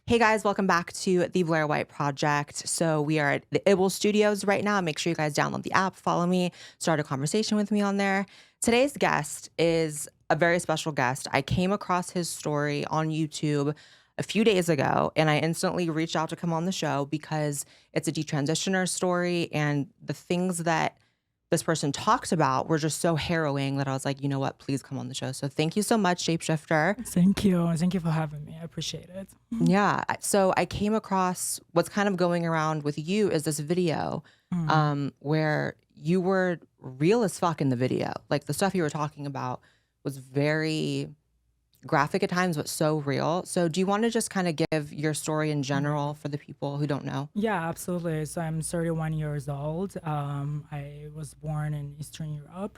Hey guys, welcome back to the Blaire White Project. So we are at the IBBLE Studios right now. Make sure you guys download the app, follow me, start a conversation with me on there. Today's guest is a very special guest. I came across his story on YouTube a few days ago, and I instantly reached out to come on the show because it's a detransitioner story, and the things that this person talked about were just so harrowing that I was like, you know what, please come on the show. So thank you so much, Shapeshifter. Thank you. Thank you for having me. I appreciate it. Yeah. So I came across what's kind of going around with you is this video where you were real as fuck in the video. Like the stuff you were talking about was very graphic at times, but so real. So do you want to just kind of give your story in general for the people who don't know? Yeah, absolutely. So I'm 31 years old. I was born in Eastern Europe,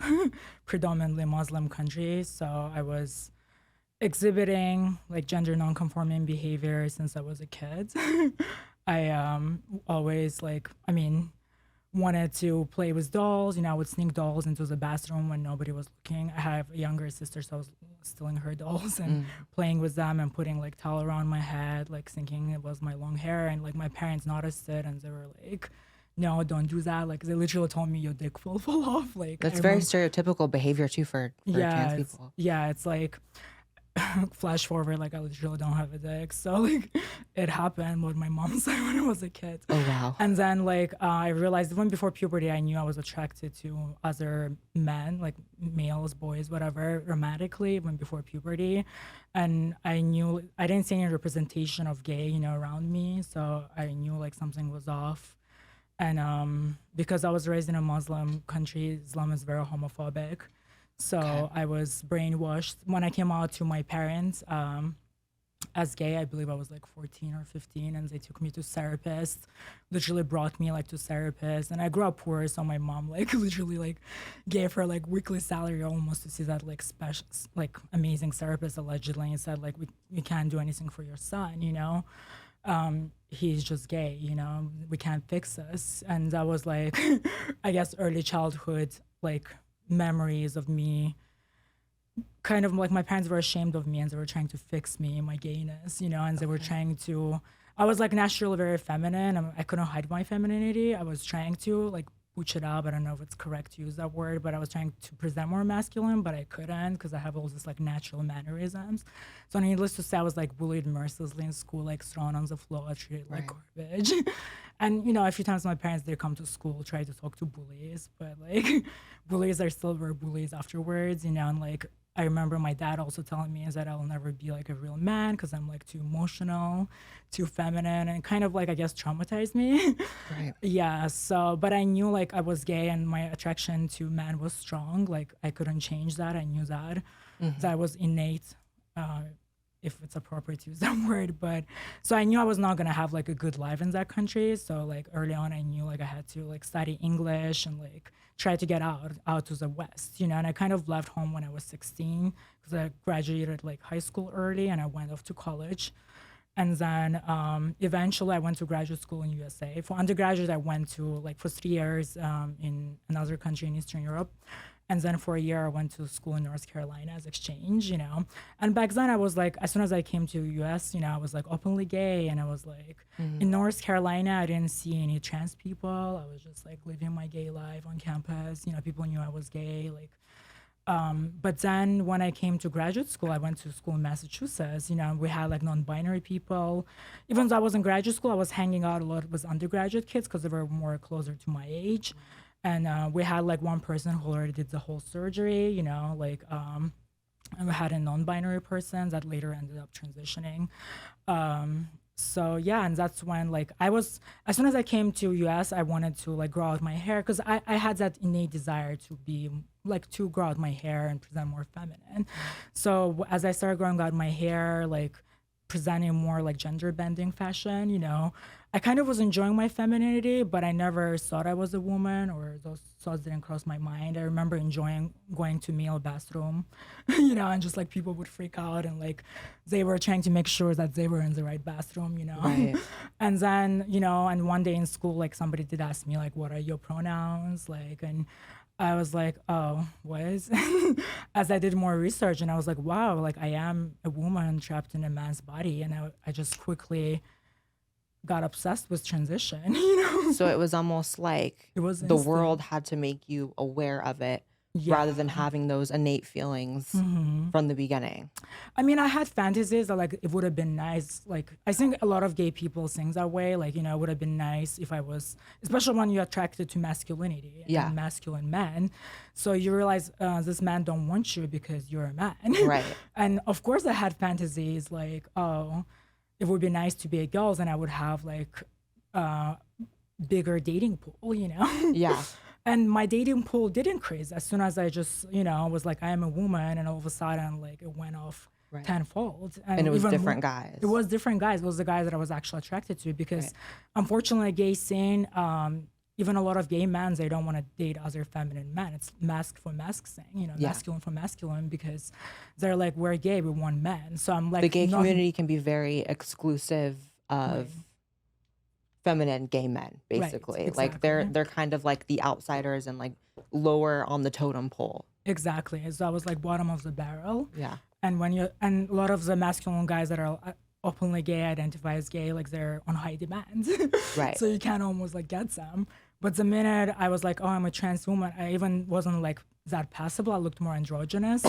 predominantly Muslim country. So I was exhibiting like gender non-conforming behavior since I was a kid. I always wanted to play with dolls. I would sneak dolls into the bathroom when nobody was looking. I have a younger sister, so I was stealing her dolls and playing with them and putting like towel around my head, like thinking it was my long hair. And like my parents noticed it and they were like, no, don't do that. Like they literally told me your dick will fall off. Like That's very stereotypical behavior too for trans people. It's like flash forward, like I literally don't have a dick, so like it happened with my mom side when I was a kid. Oh wow. And then like I realized even before puberty I knew I was attracted to other men, like males, boys, whatever, romantically, even before puberty. And I knew I didn't see any representation of gay around me, so I knew like something was off. And because I was raised in a Muslim country, Islam is very homophobic. So I was brainwashed when I came out to my parents as gay. I believe I was like 14 or 15, and they took me to therapists, literally brought me like to therapists. And I grew up poor, so my mom like literally like gave her like weekly salary almost to see that like special, like amazing therapist allegedly, and said like we can't do anything for your son, he's just gay, we can't fix this. And that was like I guess early childhood like memories of me, kind of like my parents were ashamed of me and they were trying to fix me, my gayness, and they were trying to, I was like naturally very feminine. I couldn't hide my femininity. I was trying to like butch it up. I don't know if it's correct to use that word, but I was trying to present more masculine, but I couldn't because I have all this like natural mannerisms. So needless to say, I was like bullied mercilessly in school, like thrown on the floor, treated like garbage. And a few times my parents, they come to school, try to talk to bullies, but like bullies are still were bullies afterwards, and like I remember my dad also telling me is that I'll never be like a real man because I'm like too emotional, too feminine, and kind of like I guess traumatized me. Right. Yeah. So, but I knew like I was gay and my attraction to men was strong. Like I couldn't change that. I knew that. That was innate. If it's appropriate to use that word, but so I knew I was not gonna have like a good life in that country. So like early on, I knew like I had to like study English and like try to get out to the West, and I kind of left home when I was 16 because I graduated like high school early and I went off to college. And then eventually I went to graduate school in USA. For undergraduate, I went to like for 3 years in another country in Eastern Europe. And then for a year, I went to school in North Carolina as exchange, And back then I was like, as soon as I came to US, I was like openly gay. And I was like, in North Carolina, I didn't see any trans people. I was just like living my gay life on campus. People knew I was gay. Like, but then when I came to graduate school, I went to school in Massachusetts. We had like non-binary people. Even though I was in graduate school, I was hanging out a lot with undergraduate kids because they were more closer to my age. And we had like one person who already did the whole surgery, and we had a non-binary person that later ended up transitioning. So yeah, and that's when like as soon as I came to US, I wanted to like grow out my hair because I had that innate desire to be like to grow out my hair and present more feminine. So as I started growing out my hair, like presenting more like gender bending fashion, I kind of was enjoying my femininity, but I never thought I was a woman or those thoughts didn't cross my mind. I remember enjoying going to male bathroom, and just like people would freak out and like they were trying to make sure that they were in the right bathroom, Right. And then, and one day in school, like somebody did ask me like, what are your pronouns? Like, and I was like, oh, what is? As I did more research, and I was like, wow, like I am a woman trapped in a man's body, and I just quickly got obsessed with transition. So it was almost like It was the instant. world had to make you aware of it rather than Yeah. having those innate feelings from the beginning. I mean, I had fantasies that like it would have been nice. Like I think a lot of gay people think that way. Like it would have been nice if I was, especially when you're attracted to masculinity Yeah. and masculine men. So you realize this man don't want you because you're a man. Right. And of course, I had fantasies like, oh, it would be nice to be a girl, and I would have like bigger dating pool. Yeah. And my dating pool did increase as soon as I just, was like, I am a woman, and all of a sudden, like, it went off Right. tenfold. And it was even different more- guys. It was different guys. It was the guys that I was actually attracted to because, Right. unfortunately, gay scene, even a lot of gay men, they don't want to date other feminine men. It's mask for mask thing, Yeah. masculine for masculine, because they're like, we're gay, we want men. So I'm like, The gay not- community can be very exclusive of Right. feminine gay men, basically. Like they're exactly. kind of like the outsiders and like lower on the totem pole. Exactly. So I was like bottom of the barrel. Yeah. And and a lot of the masculine guys that are openly gay, identify as gay, like they're on high demand. Right. So you can almost like get some. But the minute I was like, oh, I'm a trans woman, I even wasn't like that passable. I looked more androgynous.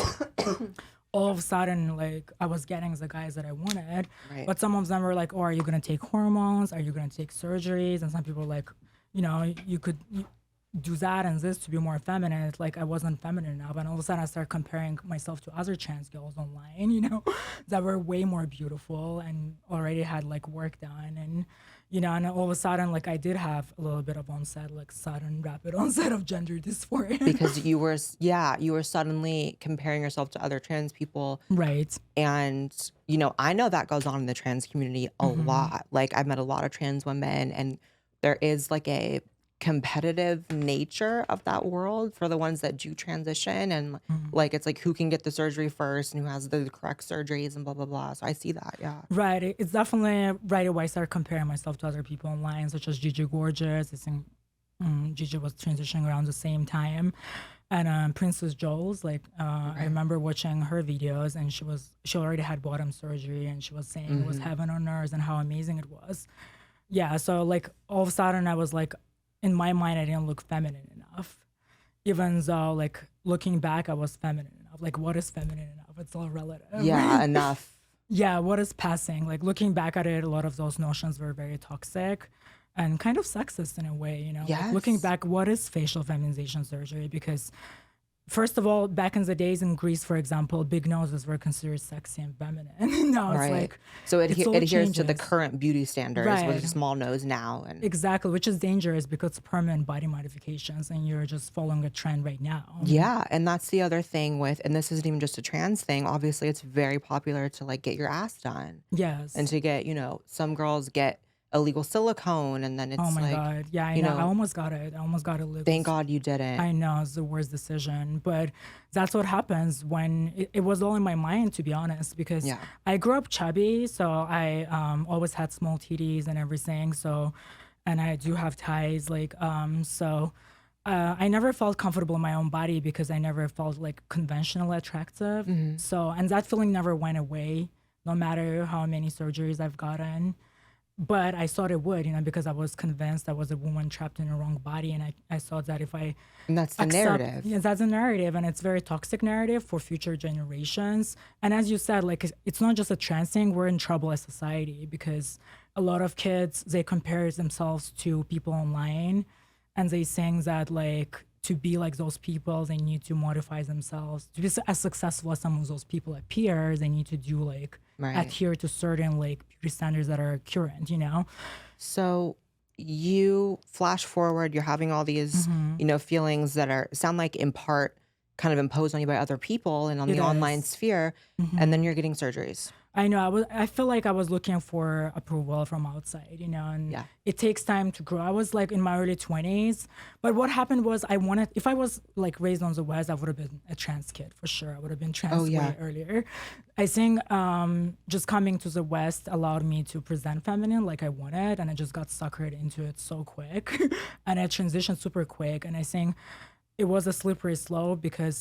All of a sudden, like I was getting the guys that I wanted. Right. But some of them were like, oh, are you gonna take hormones? Are you gonna take surgeries? And some people were like, you could do that and this to be more feminine. It's like I wasn't feminine enough. And all of a sudden I started comparing myself to other trans girls online, that were way more beautiful and already had like work done. And, and all of a sudden, like I did have a little bit of sudden rapid onset of gender dysphoria. Because you were suddenly comparing yourself to other trans people. Right. And, I know that goes on in the trans community a lot. Like I've met a lot of trans women, and there is like a competitive nature of that world for the ones that do transition, and like it's like who can get the surgery first and who has the correct surgeries and blah blah blah. So I see that. Yeah. Right. It's definitely right away I started comparing myself to other people online, such as Gigi Gorgeous. I think Gigi was transitioning around the same time. And Princess Jules, like I remember watching her videos, and she already had bottom surgery, and she was saying it was heaven on earth and how amazing it was. Yeah. So like all of a sudden I was like, in my mind, I didn't look feminine enough, even though like looking back, I was feminine enough. Like what is feminine enough? It's all relative. Yeah. Enough. Yeah, what is passing? Like looking back at it, a lot of those notions were very toxic and kind of sexist in a way, Like, looking Yes. back, what is facial feminization surgery? Because first of all, back in the days in Greece, for example, big noses were considered sexy and feminine. Now it's like So it it's all adheres to the changes. current beauty standards with a Right. small nose now. And Exactly, which is dangerous because it's permanent body modifications and you're just following a trend right now. yeah, and that's the other thing with, and this isn't even just a trans thing. Obviously, it's very popular to like get your ass done Yes. and to get, some girls get illegal silicone, and then it's Oh my like, God. Yeah, I you know. know, I almost got it. I almost got it. thank God you didn't. I know it's the worst decision, but that's what happens when it was all in my mind, to be honest, because Yeah. I grew up chubby, so I always had small titties and everything. So, and I do have ties, like so. I never felt comfortable in my own body because I never felt like conventionally attractive. So, and that feeling never went away, no matter how many surgeries I've gotten. But I thought it would, because I was convinced I was a woman trapped in a wrong body. And I thought that if I And that's the narrative. Yeah, that's a narrative. And it's very toxic narrative for future generations. And as you said, like, it's not just a trans thing. We're in trouble as society because a lot of kids, they compare themselves to people online. And they think that, like, to be like those people, they need to modify themselves. To be as successful as some of those people appear, they need to do, like, Right. adhere to certain, like, beauty standards that are current, So you flash forward, you're having all these, feelings that sound like in part kind of imposed on you by other people and on It the online is. sphere, and then you're getting surgeries. I know. I feel like I was looking for approval from outside, and Yeah. it takes time to grow. I was like in my early 20s, but what happened was if I was like raised on the West, I would have been a trans kid for sure. I would have been trans yeah. way earlier. I think just coming to the West allowed me to present feminine like I wanted, and I just got suckered into it so quick, and I transitioned super quick. And I think it was a slippery slope because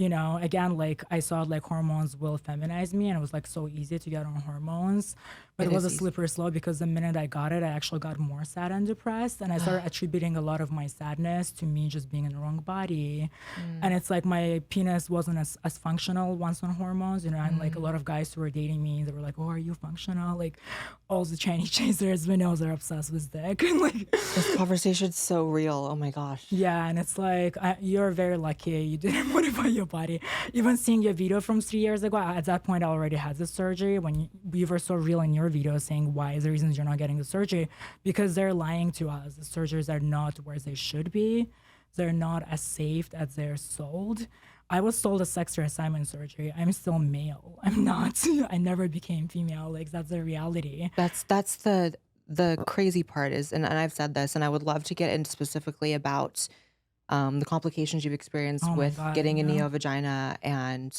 you know, again, like I saw like hormones will feminize me, and it was like so easy to get on hormones, but It it was is a easy. slippery slope because the minute I got it, I actually got more sad and depressed, and I started attributing a lot of my sadness to me just being in the wrong body. And it's like my penis wasn't as functional once on hormones, you know, and like a lot of guys who were dating me, they were like, oh, are you functional? Like all the Chinese chasers we know are obsessed with dick. And like, This conversation's so real. Oh my gosh. yeah, and it's like you're very lucky you didn't modify your body. Even seeing your video from 3 years ago, at that point I already had the surgery. When you were so real in your video saying why is the reasons you're not getting the surgery, because they're lying to us. The surgeries are not where they should be. They're not as safe as they're sold. I was sold a sex reassignment surgery. I'm still male. I'm not. I never became female. Like that's the reality. That's the crazy part is, and I've said this, and I would love to get into specifically about the complications you've experienced Oh my with god, getting a yeah. neo vagina and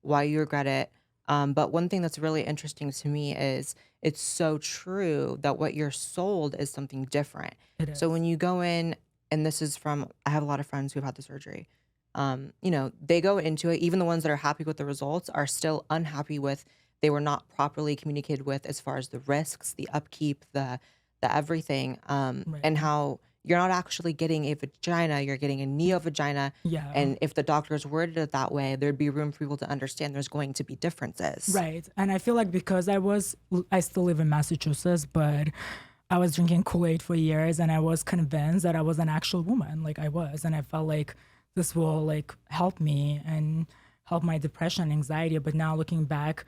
why you regret it. But one thing that's really interesting to me is it's so true that what you're sold is something different. It So is. when you go in, and this is from, I have a lot of friends who've had the surgery. You know, they go into it, even the ones that are happy with the results are still unhappy with, they were not properly communicated with as far as the risks, the upkeep, the everything, Right. and how you're not actually getting a vagina, you're getting a neo vagina. Yeah. And if the doctors worded it that way, there'd be room for people to understand there's going to be differences. Right. And I feel like because I still live in Massachusetts, but I was drinking Kool-Aid for years and I was convinced that I was an actual woman. Like I was. And I felt like this will like help me and help my depression, anxiety. But now looking back,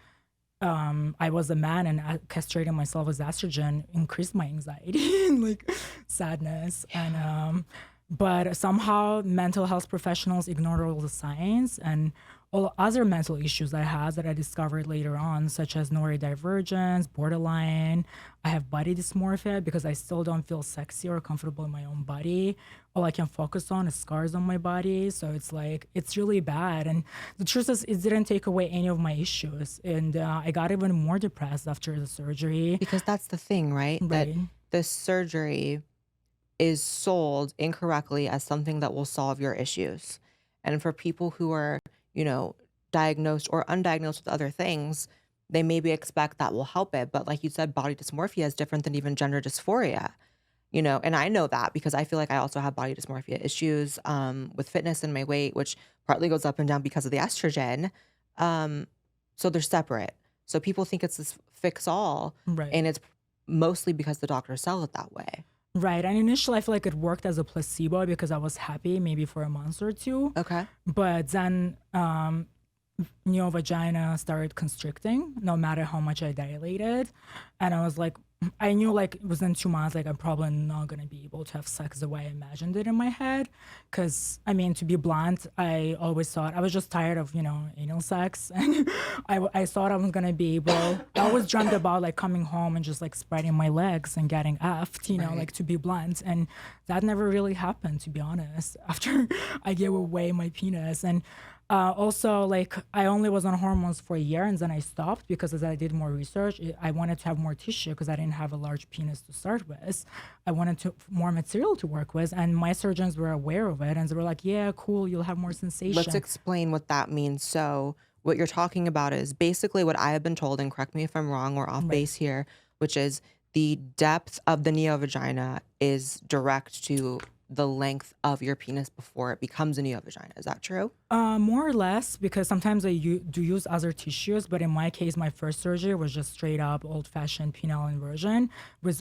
I was a man and castrating myself with estrogen increased my anxiety and like sadness. And but somehow mental health professionals ignored all the signs and all other mental issues I had that I discovered later on, such as neurodivergence, borderline. I have body dysmorphia because I still don't feel sexy or comfortable in my own body. All I can focus on is scars on my body. So it's like, it's really bad. And the truth is, it didn't take away any of my issues. And I got even more depressed after the surgery. Because that's the thing, right? That Right. this surgery is sold incorrectly as something that will solve your issues. And for people who are, you know, diagnosed or undiagnosed with other things, they maybe expect that will help it. But like you said, body dysmorphia is different than even gender dysphoria, you know, and I know that because I feel like I also have body dysmorphia issues with fitness and my weight, which partly goes up and down because of the estrogen. Um, so they're separate. So people think it's this fix all, Right. and it's mostly because the doctors sell it that way. Right. And initially, I feel like it worked as a placebo because I was happy maybe for a month or two. Okay. But then neo vagina started constricting no matter how much I dilated. And I was like, I knew like within 2 months, like I'm probably not going to be able to have sex the way I imagined it in my head. Cause I mean, to be blunt, I always thought I was just tired of, you know, anal sex. And I thought I was going to be able, I always dreamt about like coming home and just like spreading my legs and getting effed, you know, Right. like to be blunt. And that never really happened, to be honest, after I gave away my penis. And also, like I only was on hormones for a year, and then I stopped because as I did more research, I wanted to have more tissue because I didn't have a large penis to start with. I wanted more material to work with, and my surgeons were aware of it, and they were like, "Yeah, cool, you'll have more sensation." Let's explain what that means. So, what you're talking about is basically what I have been told, and correct me if I'm wrong or off Right. base here, which is the depth of the neovagina is direct to the length of your penis before it becomes a neovagina. Is that true? More or less, because sometimes I do use other tissues, but in my case, my first surgery was just straight up old-fashioned penile inversion,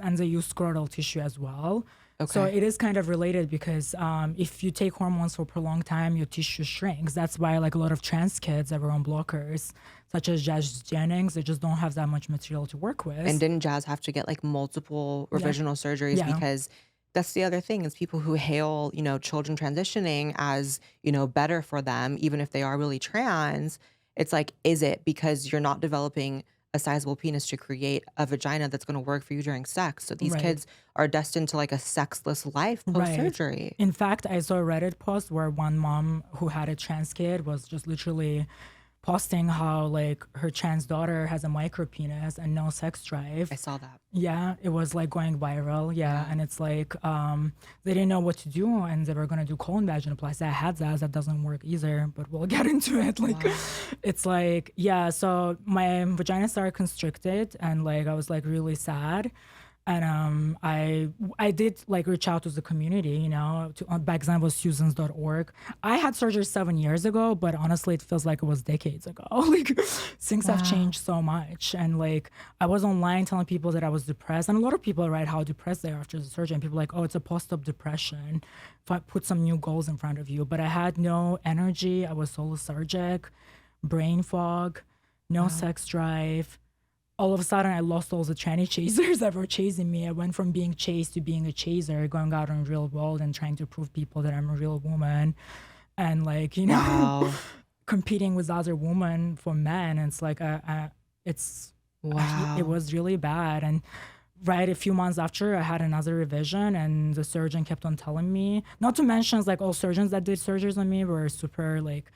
and they use scrotal tissue as well. So Okay. it is kind of related because if you take hormones for a prolonged time, your tissue shrinks. That's why like a lot of trans kids that were on blockers, such as Jazz Jennings, they just don't have that much material to work with. And didn't Jazz have to get like multiple Yeah. revisional surgeries Yeah. because that's the other thing is people who hail, you know, children transitioning as, you know, better for them, even if they are really trans, it's like, is it because you're not developing a sizable penis to create a vagina that's going to work for you during sex? So these Right. kids are destined to like a sexless life post Right. surgery. In fact, I saw a Reddit post where one mom who had a trans kid was just literally posting how like her trans daughter has a micro penis and no sex drive. I saw that. Yeah, it was like going viral. Yeah, and it's like they didn't know what to do, and they were gonna do colon vaginoplasty. I had that doesn't work either, but we'll get into it. Like, it's like, yeah. So my vagina started constricted, and like I was like really sad. And I did like reach out to the community, you know, to, back then was Susans.org. I had surgery 7 years ago, but honestly, it feels like it was decades ago. Like things have changed so much. And like I was online telling people that I was depressed, and a lot of people write how depressed they are after the surgery. And people are like, oh, it's a post-op depression. If I put some new goals in front of you, but I had no energy. I was so lethargic, brain fog, no sex drive. All of a sudden, I lost all the tranny chasers that were chasing me. I went from being chased to being a chaser, going out in the real world and trying to prove people that I'm a real woman. And like, you know, competing with other women for men. And it's like, it was really bad. And right a few months after, I had another revision, and the surgeon kept on telling me, not to mention like all surgeons that did surgeries on me were super like,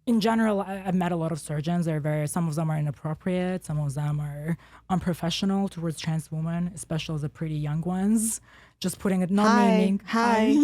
in general, I've met a lot of surgeons. Some of them are inappropriate. Some of them are unprofessional towards trans women, especially the pretty young ones. Just putting it, not naming. Hi.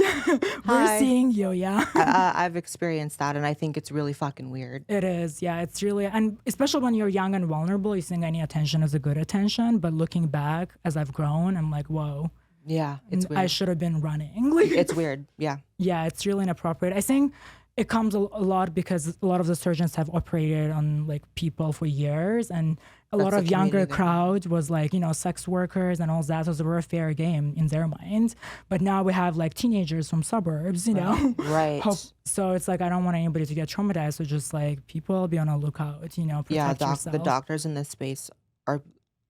We're seeing you, yeah. I've experienced that, and I think it's really fucking weird. It is, yeah. It's really, and especially when you're young and vulnerable, you think any attention is a good attention. But looking back, as I've grown, I'm like, whoa. Yeah, it's weird. I should have been running. Like, it's weird, yeah. Yeah, it's really inappropriate. I think it comes a lot because a lot of the surgeons have operated on like people for years, and a lot of younger crowd was like, you know, sex workers and all that. So they were a fair game in their mind. But now we have like teenagers from suburbs, you know? Right. So it's like, I don't want anybody to get traumatized. So just like people be on a lookout, you know, protect yourself. The doctors in this space are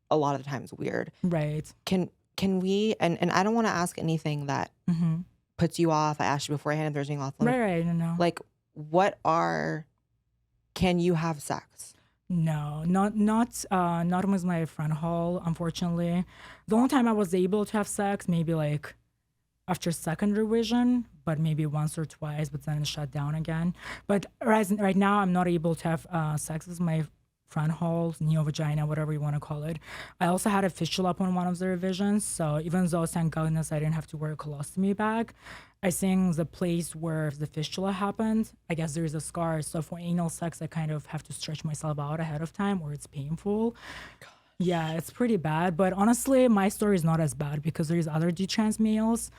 a lot of the times weird. Right. Can we, and I don't want to ask anything that puts you off. I asked you beforehand if there's anything off limits. Right, no. Like, can you have sex? No, not with my friend hall, unfortunately. The only time I was able to have sex, maybe like after second revision, but maybe once or twice, but then it shut down again. But right now, I'm not able to have sex with my front hall, neo-vagina, whatever you want to call it. I also had a fistula upon one of the revisions, so even though, thank goodness, I didn't have to wear a colostomy bag, I think the place where the fistula happened, I guess there is a scar, so for anal sex, I kind of have to stretch myself out ahead of time, or it's painful. Gosh. Yeah, it's pretty bad, but honestly, my story is not as bad because there's other detrans males.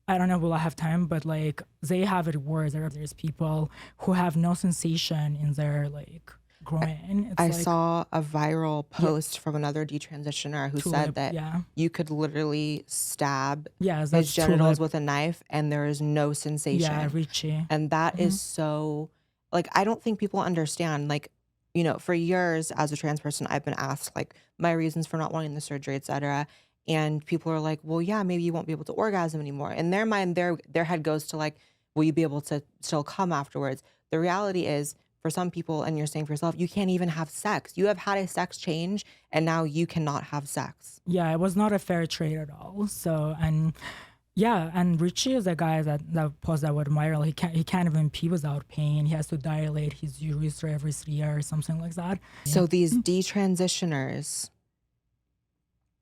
I don't know, will I have time, but like, they have it worse. There's people who have no sensation in their like groin. I saw a viral post from another detransitioner who said that you could literally stab his genitals with a knife and there is no sensation. Yeah, Richie. And that is so, like, I don't think people understand. Like, you know, for years as a trans person, I've been asked like my reasons for not wanting the surgery, etc. And people are like, well, yeah, maybe you won't be able to orgasm anymore. In their mind, their head goes to like, will you be able to still come afterwards? The reality is, for some people, and you're saying for yourself, you can't even have sex. You have had a sex change, and now you cannot have sex. Yeah, it was not a fair trade at all. So, and Richie is a guy that posted that went viral. He can't even pee without pain. He has to dilate his urethra every 3 years, something like that. So these detransitioners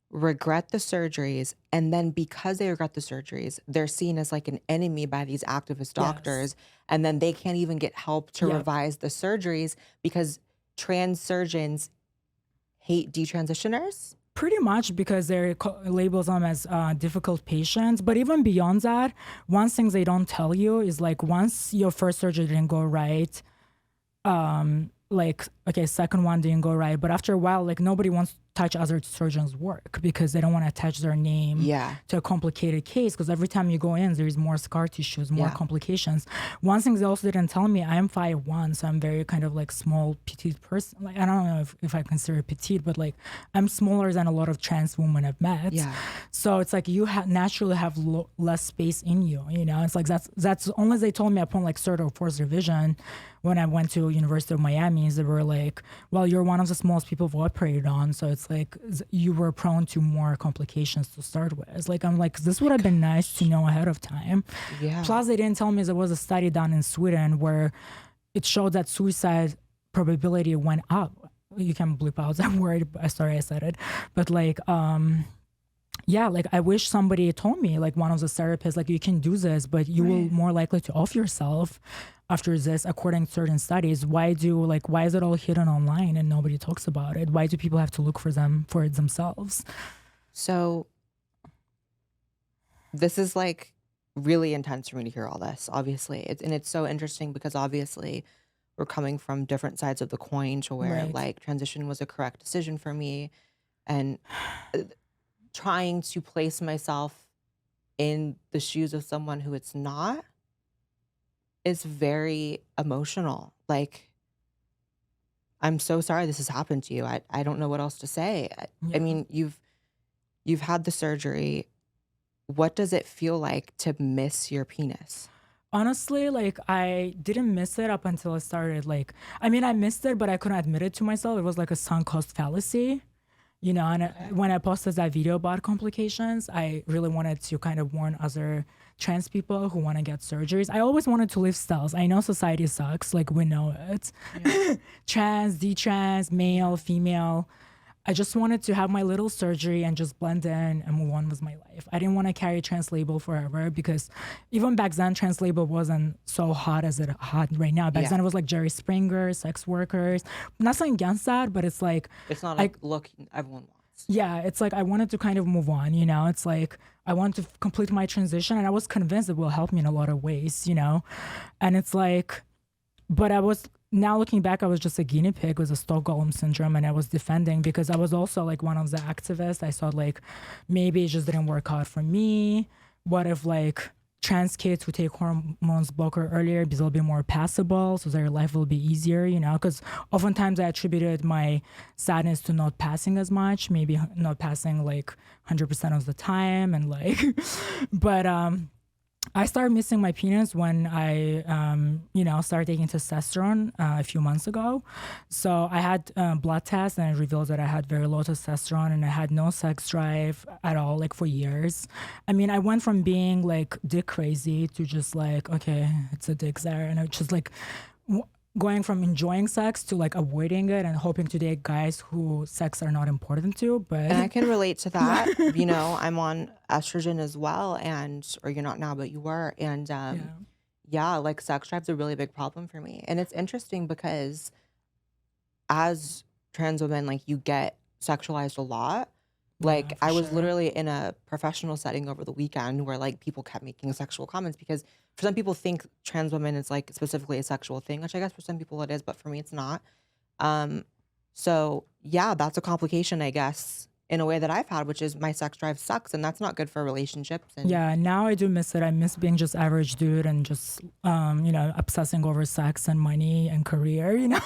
regret the surgeries, and then because they regret the surgeries, they're seen as like an enemy by these activist doctors, and then they can't even get help to revise the surgeries because trans surgeons hate detransitioners? Pretty much, because they labels them as difficult patients. But even beyond that, one thing they don't tell you is like once your first surgery didn't go right, like, okay, second one didn't go right, but after a while, like nobody wants to touch other surgeons' work because they don't want to attach their name to a complicated case, because every time you go in, there's more scar tissues, more complications. One thing they also didn't tell me, I'm 5'1", so I'm very kind of like small, petite person. Like, I don't know if I consider petite, but like I'm smaller than a lot of trans women I've met. Yeah. So it's like you naturally have less space in you, you know? It's like that's only they told me upon like third or fourth revision when I went to University of Miami, they were like, well, you're one of the smallest people who operated on, so it's like you were prone to more complications to start with. It's like, I'm like, this would have been nice to know ahead of time. Yeah. Plus, they didn't tell me there was a study done in Sweden where it showed that suicide probability went up. You can bleep out that word. Sorry, I said it. But like, yeah, like I wish somebody told me, like one of the therapists, like you can do this, but you will more likely to off yourself after this, according to certain studies. Why is it all hidden online and nobody talks about it? Why do people have to look for it themselves? So this is like really intense for me to hear all this, obviously. It's so interesting because obviously we're coming from different sides of the coin to where Right. like transition was a correct decision for me, and trying to place myself in the shoes of someone who it's not is very emotional. Like, I'm so sorry this has happened to you. I don't know what else to say. I Yeah. mean, you've had the surgery. What does it feel like to miss your penis? Honestly, like I didn't miss it up until I started. Like, I mean, I missed it, but I couldn't admit it to myself. It was like a sunk cost fallacy, you know. And when I posted that video about complications, I really wanted to kind of warn other trans people who want to get surgeries. I always wanted to live styles. I know society sucks, like we know it. Yeah. Trans, detrans, male, female. I just wanted to have my little surgery and just blend in and move on with my life. I didn't want to carry trans label forever because even back then, trans label wasn't so hot as it hot right now. Back Yeah. then, it was like Jerry Springer, sex workers. Nothing against that, but it's like, It's not a look everyone wants. yeah, it's like I wanted to kind of move on, you know? It's like I want to complete my transition, and I was convinced it will help me in a lot of ways, you know? And it's like, but now looking back, I was just a guinea pig with a Stockholm syndrome, and I was defending because I was also like one of the activists. I thought like maybe it just didn't work out for me. What if like trans kids who take hormones blocker earlier because they'll be more passable, so their life will be easier, you know? Because oftentimes I attributed my sadness to not passing as much, maybe not passing like 100% of the time, and like, but I started missing my penis when I, started taking testosterone a few months ago. So I had blood tests, and it revealed that I had very low testosterone, and I had no sex drive at all, like for years. I mean, I went from being like dick crazy to just like, okay, it's a dick there. And I just like going from enjoying sex to like avoiding it and hoping to date guys who sex are not important to. But And I can relate to that. You know, I'm on estrogen as well, or you're not now, but you were. And yeah, like sex drive's a really big problem for me. And it's interesting because as trans women, like you get sexualized a lot. Like for I was sure. literally in a professional setting over the weekend where like people kept making sexual comments because for some people think trans women is like specifically a sexual thing, which I guess for some people it is, but for me it's not. So yeah, that's a complication, I guess, in a way that I've had, which is my sex drive sucks, and that's not good for relationships. And Yeah, now I do miss it. I miss being just average dude and just, obsessing over sex and money and career, you know?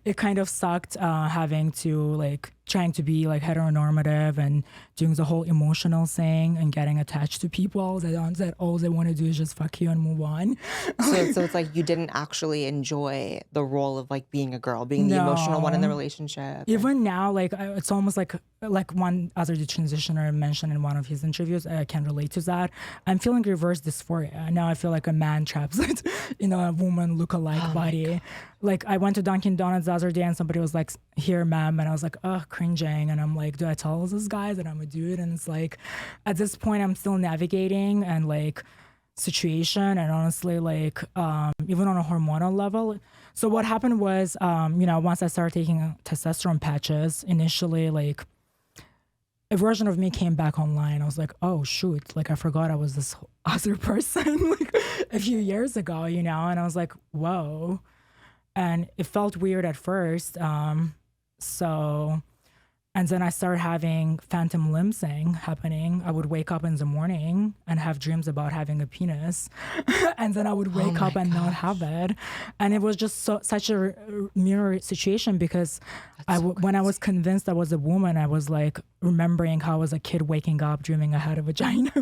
It kind of sucked having to, like, trying to be, like, heteronormative and doing the whole emotional thing and getting attached to people that all they want to do is just fuck you and move on. so it's like you didn't actually enjoy the role of like being a girl, being the emotional one in the No. relationship. Even now, like it's almost like one other detransitioner mentioned in one of his interviews. I can relate to that. I'm feeling reverse dysphoria now. I feel like a man traps in a woman look-alike body. Like I went to Dunkin' Donuts the other day and somebody was like, "Here, ma'am," and I was like, "Oh, cringing." And I'm like, "Do I tell this guy that I'm a dude?" And it's like, at this point, I'm still navigating and like situation, and honestly, like even on a hormonal level. So what happened was, once I started taking testosterone patches, initially, like a version of me came back online. I was like, oh shoot, like I forgot I was this other person like a few years ago, you know? And I was like, whoa. And it felt weird at first. And then I started having phantom limb thing happening. I would wake up in the morning and have dreams about having a penis. And then I would wake up and not have it. And it was just such a mirror situation because when I was convinced I was a woman, I was like remembering how I was a kid waking up dreaming I had a vagina.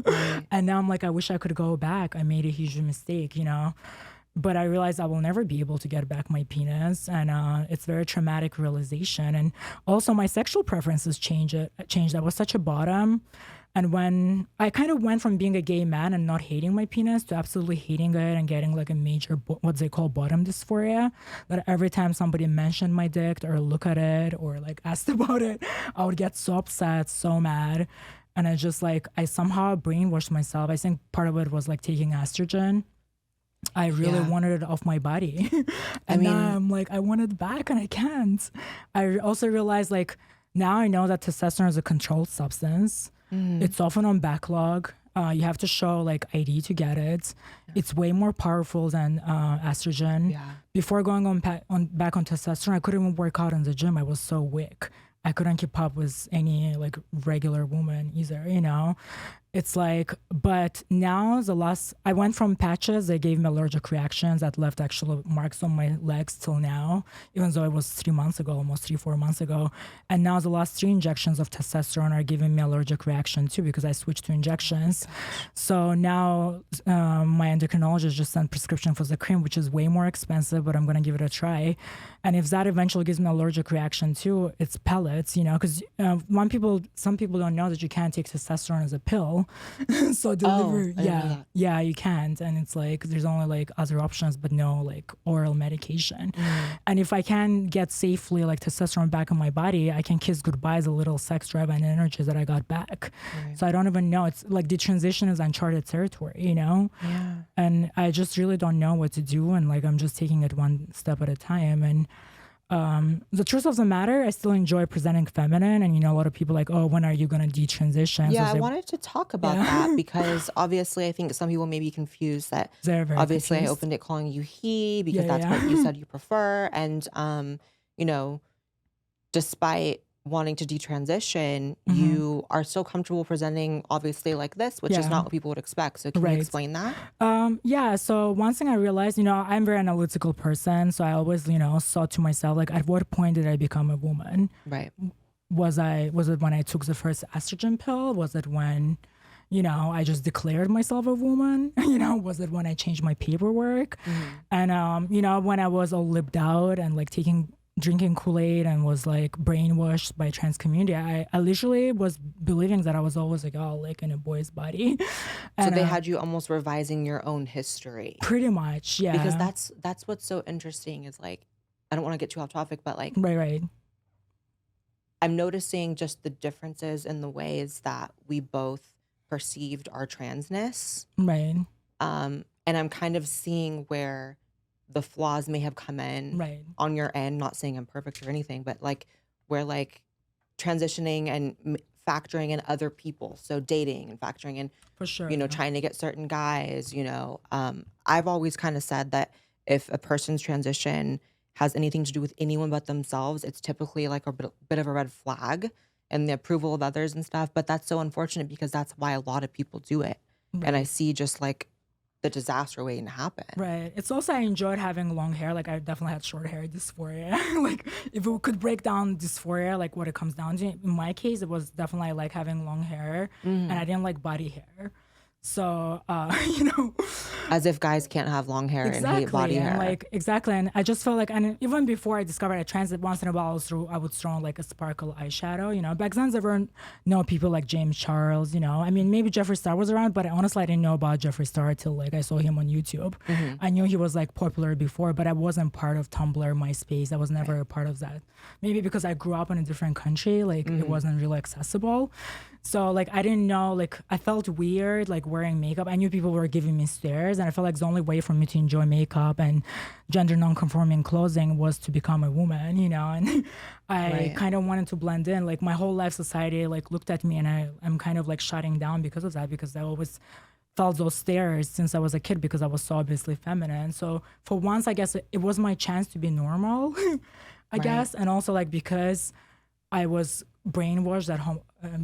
And now I'm like, I wish I could go back. I made a huge mistake, you know? But I realized I will never be able to get back my penis, and it's very traumatic realization. And also my sexual preferences changed. I was such a bottom, And when I kind of went from being a gay man and not hating my penis to absolutely hating it and getting like a major, what they call bottom dysphoria, that every time somebody mentioned my dick or look at it or like asked about it, I would get so upset, so mad. And I just like, I somehow brainwashed myself. I think part of it was like taking estrogen. I really wanted it off my body. And now I'm like, I want it back and I can't. I also realized like, now I know that testosterone is a controlled substance. It's often on backlog. You have to show like ID to get it. It's way more powerful than estrogen. Before going on back on testosterone, I couldn't even work out in the gym. I was so weak. I couldn't keep up with any like regular woman either, you know? It's like, but now I went from patches, they gave me allergic reactions that left actual marks on my legs till now, even though it was 3 months ago, almost 3-4 months ago. And now the last 3 injections of testosterone are giving me allergic reaction too, because I switched to injections. So now my endocrinologist just sent prescription for the cream, which is way more expensive, but I'm going to give it a try. And if that eventually gives me allergic reaction too, it's pellets, you know, because some people don't know that you can't take testosterone as a pill. So deliver, yeah, you can't. And it's like, there's only like other options, but no like oral medication. And if I can get safely like testosterone back in my body, I can kiss goodbye the little sex drive and energy that I got back. So I don't even know. It's like detransition is uncharted territory, you know? And I just really don't know what to do. And like, I'm just taking it one step at a time. And the truth of the matter, I still enjoy presenting feminine, and you know, a lot of people like, oh, when are you gonna detransition? Yeah, I wanted to talk about that because obviously I think some people may be confused that obviously confused. I opened it calling you he because that's what you said you prefer, and you know, despite wanting to detransition, you are so comfortable presenting obviously like this, which is not what people would expect. So can you explain that? Yeah. So one thing I realized, you know, I'm a very analytical person. So I always, you know, thought to myself, like, at what point did I become a woman? Right. Was it when I took the first estrogen pill? Was it when, you know, I just declared myself a woman? You know, was it when I changed my paperwork? And, you know, when I was all lipped out and like drinking Kool-Aid and was like brainwashed by trans community, I literally was believing that I was always like, oh, like in a boy's body. And, so they had you almost revising your own history. Pretty much, yeah. Because that's what's so interesting is like, I don't want to get too off topic, but like, right. I'm noticing just the differences in the ways that we both perceived our transness. Right. And I'm kind of seeing where the flaws may have come in on your end, not saying I'm perfect or anything, but like where like transitioning and factoring in other people. So dating and factoring in, for sure, you know, trying to get certain guys, you know, I've always kind of said that if a person's transition has anything to do with anyone but themselves, it's typically like a bit of a red flag and the approval of others and stuff. But that's so unfortunate because that's why a lot of people do it. And I see just like the disaster waiting to happen. Right. It's also, I enjoyed having long hair. Like I definitely had short hair dysphoria. Like if we could break down dysphoria, like what it comes down to, in my case, it was definitely like having long hair and I didn't like body hair. So, you know, as if guys can't have long hair and hate body hair. Like, exactly. And I just felt like, and even before I discovered I transit, once in a while I would throw on like a sparkle eyeshadow, you know. Back then there weren't no people like James Charles, you know. I mean, maybe Jeffree Star was around, but honestly I didn't know about Jeffree Star till like I saw him on YouTube. I knew he was like popular before, but I wasn't part of Tumblr, MySpace. I was never a part of that. Maybe because I grew up in a different country, like it wasn't really accessible. So like I didn't know, like I felt weird like wearing makeup. I knew people were giving me stares, and I felt like the only way for me to enjoy makeup and gender non-conforming clothing was to become a woman, you know. And I kind of wanted to blend in. Like my whole life, society like looked at me, and I'm kind of like shutting down because of that, because I always felt those stares since I was a kid because I was so obviously feminine. So for once, I guess it was my chance to be normal, I guess. And also like because I was brainwashed that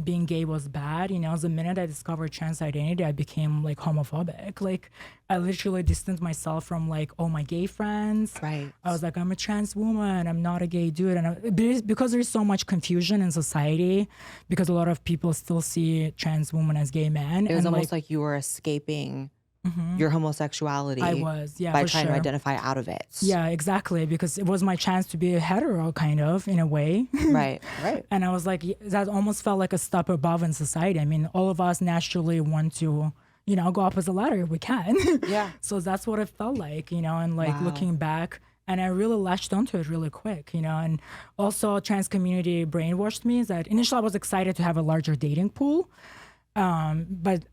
being gay was bad, you know. The minute I discovered trans identity, I became like homophobic. Like I literally distanced myself from like all my gay friends. I was like, I'm a trans woman, I'm not a gay dude. And because there's so much confusion in society, because a lot of people still see trans women as gay men. It was almost like you were escaping your homosexuality I was, yeah, by for trying to sure. identify out of it. Yeah, exactly. Because it was my chance to be a hetero, kind of, in a way. Right. And I was like, that almost felt like a step above in society. I mean, all of us naturally want to, go up as a ladder if we can. Yeah. So that's what it felt like, and like Wow. looking back. And I really latched onto it really quick, and also trans community brainwashed me that initially I was excited to have a larger dating pool. But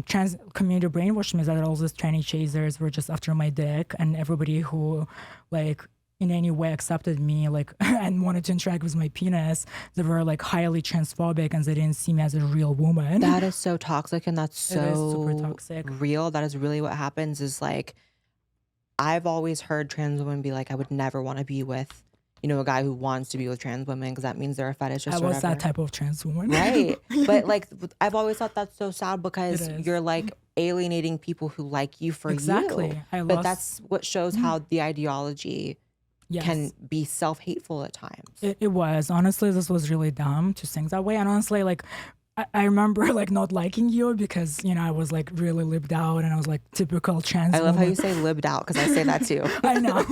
trans community brainwashed me that all these tranny chasers were just after my dick, and everybody who like in any way accepted me like and wanted to interact with my penis, they were like highly transphobic and they didn't see me as a real woman. That is so toxic, and that's It is so super toxic. real. That is really what happens is like, I've always heard trans women be like, I would never want to be with, a guy who wants to be with trans women because that means they're a fetishist I or was whatever. that type of trans woman. Right. But like, I've always thought that's so sad because It is. you're like alienating people who like you for Exactly. you. But that's what shows how the ideology Yes. can be self-hateful at times. It was. Honestly, this was really dumb to think that way. And honestly, like, I remember like not liking you because, I was like really libbed out and I was like typical trans I love how woman. you say libbed out because I say that too. I know.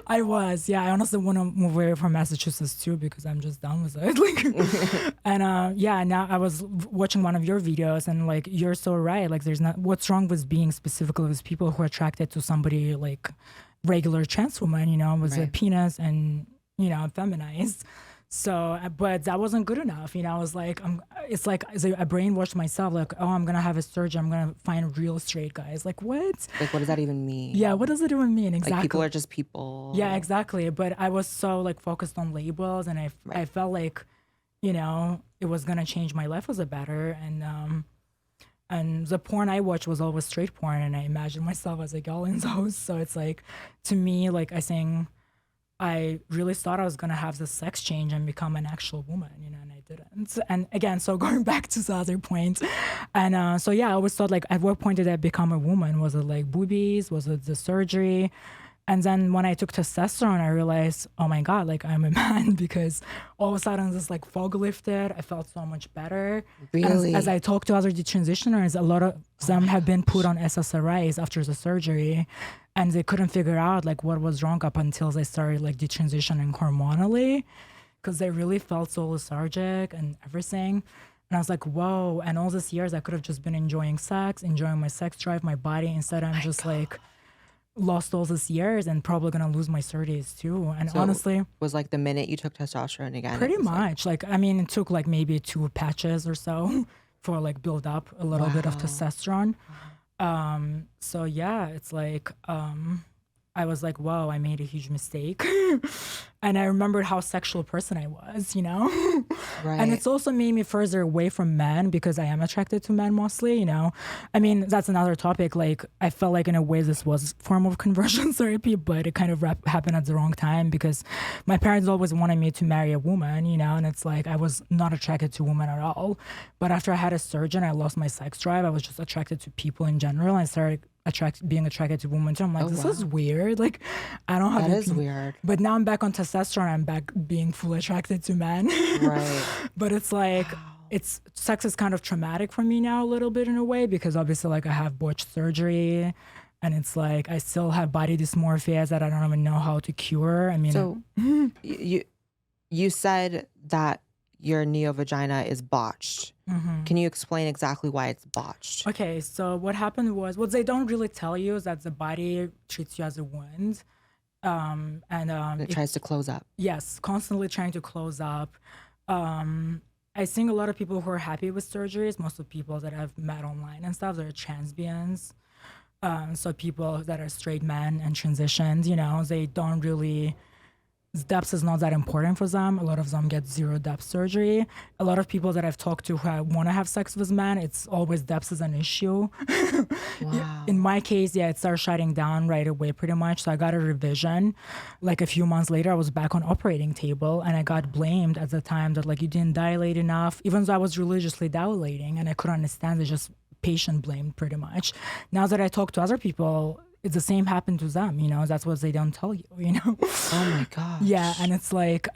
I was. Yeah. I honestly want to move away from Massachusetts too because I'm just done with it. Like, and yeah, now I was watching one of your videos and like, you're so right. Like, there's not, what's wrong with being specifically with people who are attracted to somebody like regular trans woman, with a Right. penis and, feminized. So, but that wasn't good enough. I was like, it's like I brainwashed myself, like, oh, I'm going to have a surgery. I'm going to find real straight guys. Like, what? Like, what does that even mean? Yeah, what does it even mean? Exactly. Like, people are just people. Yeah, exactly. But I was so like focused on labels and I felt like, it was going to change my life for the better. And the porn I watched was always straight porn and I imagined myself as a girl in those. So it's like, to me, like I really thought I was going to have the sex change and become an actual woman, and I didn't. And again, so going back to the other point. And so, yeah, I always thought like at what point did I become a woman? Was it like boobies? Was it the surgery? And then when I took testosterone, I realized, oh my God, like I'm a man because all of a sudden this like fog lifted. I felt so much better. Really? As I talked to other detransitioners, a lot of them have been put on SSRIs after the surgery and they couldn't figure out like what was wrong up until they started like detransitioning hormonally because they really felt so lethargic and everything. And I was like, whoa. And all these years I could have just been enjoying sex, enjoying my sex drive, my body. Instead, I'm just like lost all these years and probably gonna lose my 30s too. And So honestly, was like the minute you took testosterone again. pretty it was like, much. Like, I mean, it took like maybe 2 patches or so for like build up a little bit of Wow. testosterone. So yeah, it's like I was like, whoa, I made a huge mistake. And I remembered how sexual person I was, Right. And it's also made me further away from men because I am attracted to men mostly, I mean, that's another topic. Like, I felt like in a way this was a form of conversion therapy, but it kind of happened at the wrong time because my parents always wanted me to marry a woman, and it's like I was not attracted to women at all. But after I had a surgeon, I lost my sex drive. I was just attracted to people in general. I started being attracted to women too. I'm like, this is weird. Like, I don't have That is weird. But now I'm back on testosterone. I'm back being fully attracted to men. Right. But it's like, sex is kind of traumatic for me now a little bit in a way because obviously like I have botched surgery and it's like I still have body dysmorphia that I don't even know how to cure. I mean, So you said that your neo-vagina is botched. Can you explain exactly why it's botched? okay, so what happened was, what they don't really tell you is that the body treats you as a wound. It tries to close up. Yes, constantly trying to close up. I think a lot of people who are happy with surgeries, most of the people that I've met online and stuff, they're transbians. So people that are straight men and transitioned, they don't really, depth is not that important for them. A lot of them get zero depth surgery. A lot of people that I've talked to who want to have sex with men, it's always depth is an issue. Wow. In my case, yeah, it started shutting down right away pretty much. So I got a revision. Like a few months later, I was back on operating table and I got blamed at the time that like you didn't dilate enough, even though I was religiously dilating and I couldn't understand it, just patient blamed pretty much. Now that I talk to other people, it's the same happened to them, you know, that's what they don't tell you, you know. Oh my gosh. Yeah, and it's like,